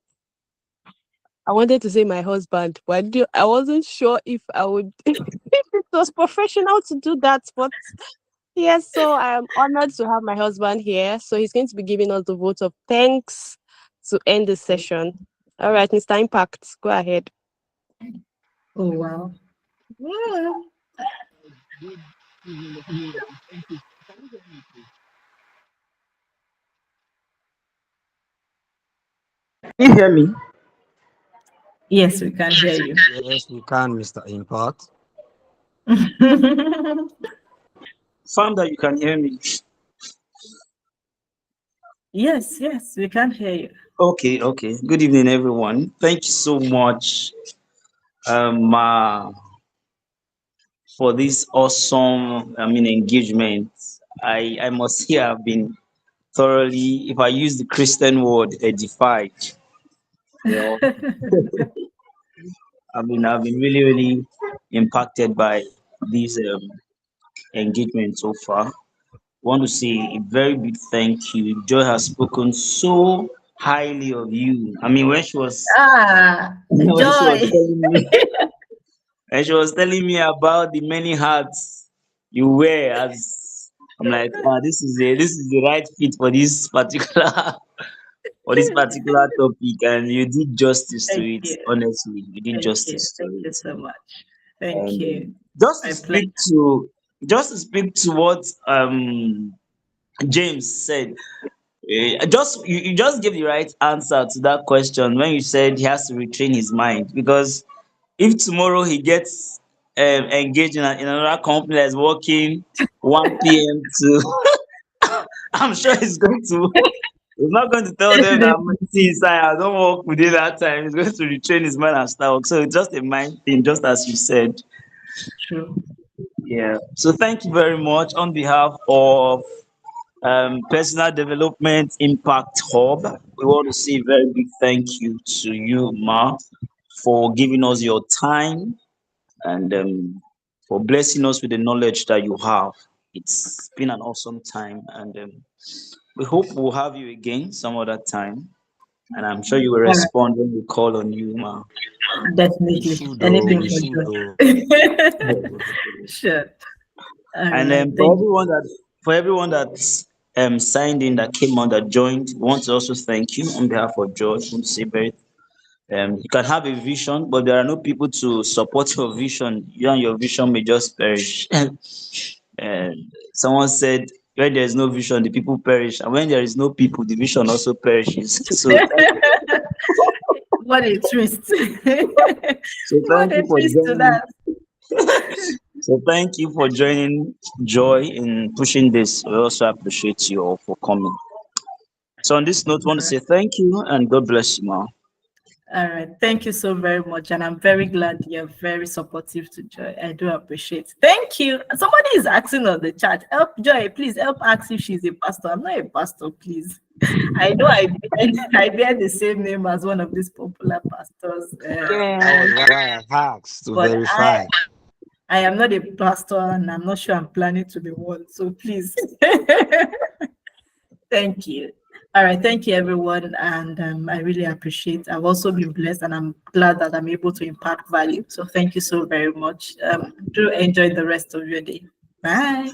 I wanted to say my husband, but I wasn't sure if I would. If it was professional to do that, but yes. So I am honored to have my husband here. So he's going to be giving us the vote of thanks to end the session. All right, Mr. Impact, go ahead. Oh, wow. Yeah. Good evening, everyone. Thank you. Can you hear me, please? Can you hear me? Yes, we can hear you. Yes, we can, Mr. Import. Found that you can hear me. Yes, we can hear you. Okay. Good evening, everyone. Thank you so much, for this awesome, engagement. I must say I've been thoroughly, if I use the Christian word, edified. You know, I've been really impacted by this engagement so far. Want to say a very big thank you. Joy has spoken so highly of you. I mean, when she was Ah, when she was Joy. telling me and she was telling me about the many hats you wear, as I'm like, this is the right fit for this particular for this particular topic, and you did justice to Thank it. you. Honestly, you did Thank you. justice to Thank you it. so much. Thank And you. just to My speak pleasure. to just to speak to what James said. You just gave the right answer to that question when you said he has to retrain his mind, because if tomorrow he gets engaged in another company that's working 1 p.m. to I'm sure he's going to he's not going to tell them that see inside I don't work within that time. He's going to retrain his mind and start work. So it's just a mind thing, just as you said. True. Yeah. So thank you very much on behalf of Personal Development Impact Hub. We want to say a very big thank you to you, Ma, for giving us your time and for blessing us with the knowledge that you have. It's been an awesome time, and we hope we'll have you again some other time. And I'm sure you will All right. respond when we call on you, Ma. We Definitely. should, though. Anything We for should, though. Joy. Sure. All And right. for Thank you. everyone that signed in, that came on, that joined, we want to also thank you on behalf of George. We want to say very you can have a vision, but there are no people to support your vision. You and your vision may just perish. And someone said, where there is no vision, the people perish. And when there is no people, the vision also perishes. What a twist. So What thank a you for twist to joining. that. So thank you for joining Joy in pushing this. We also appreciate you all for coming. So on this note, I want to say thank you and God bless you, Ma. All right. Thank you so very much. And I'm very glad you're very supportive to Joy. I do appreciate it. Thank you. Somebody is asking on the chat. Help Joy, please help ask if she's a pastor. I'm not a pastor, please. I know I bear the same name as one of these popular pastors. That Yeah. was why I asked to But I verify. I am not a pastor and I'm not sure I'm planning to be one. So please. Thank you. All right. Thank you, everyone. And I really appreciate. I've also been blessed, and I'm glad that I'm able to impact value. So thank you so very much. Do enjoy the rest of your day. Bye.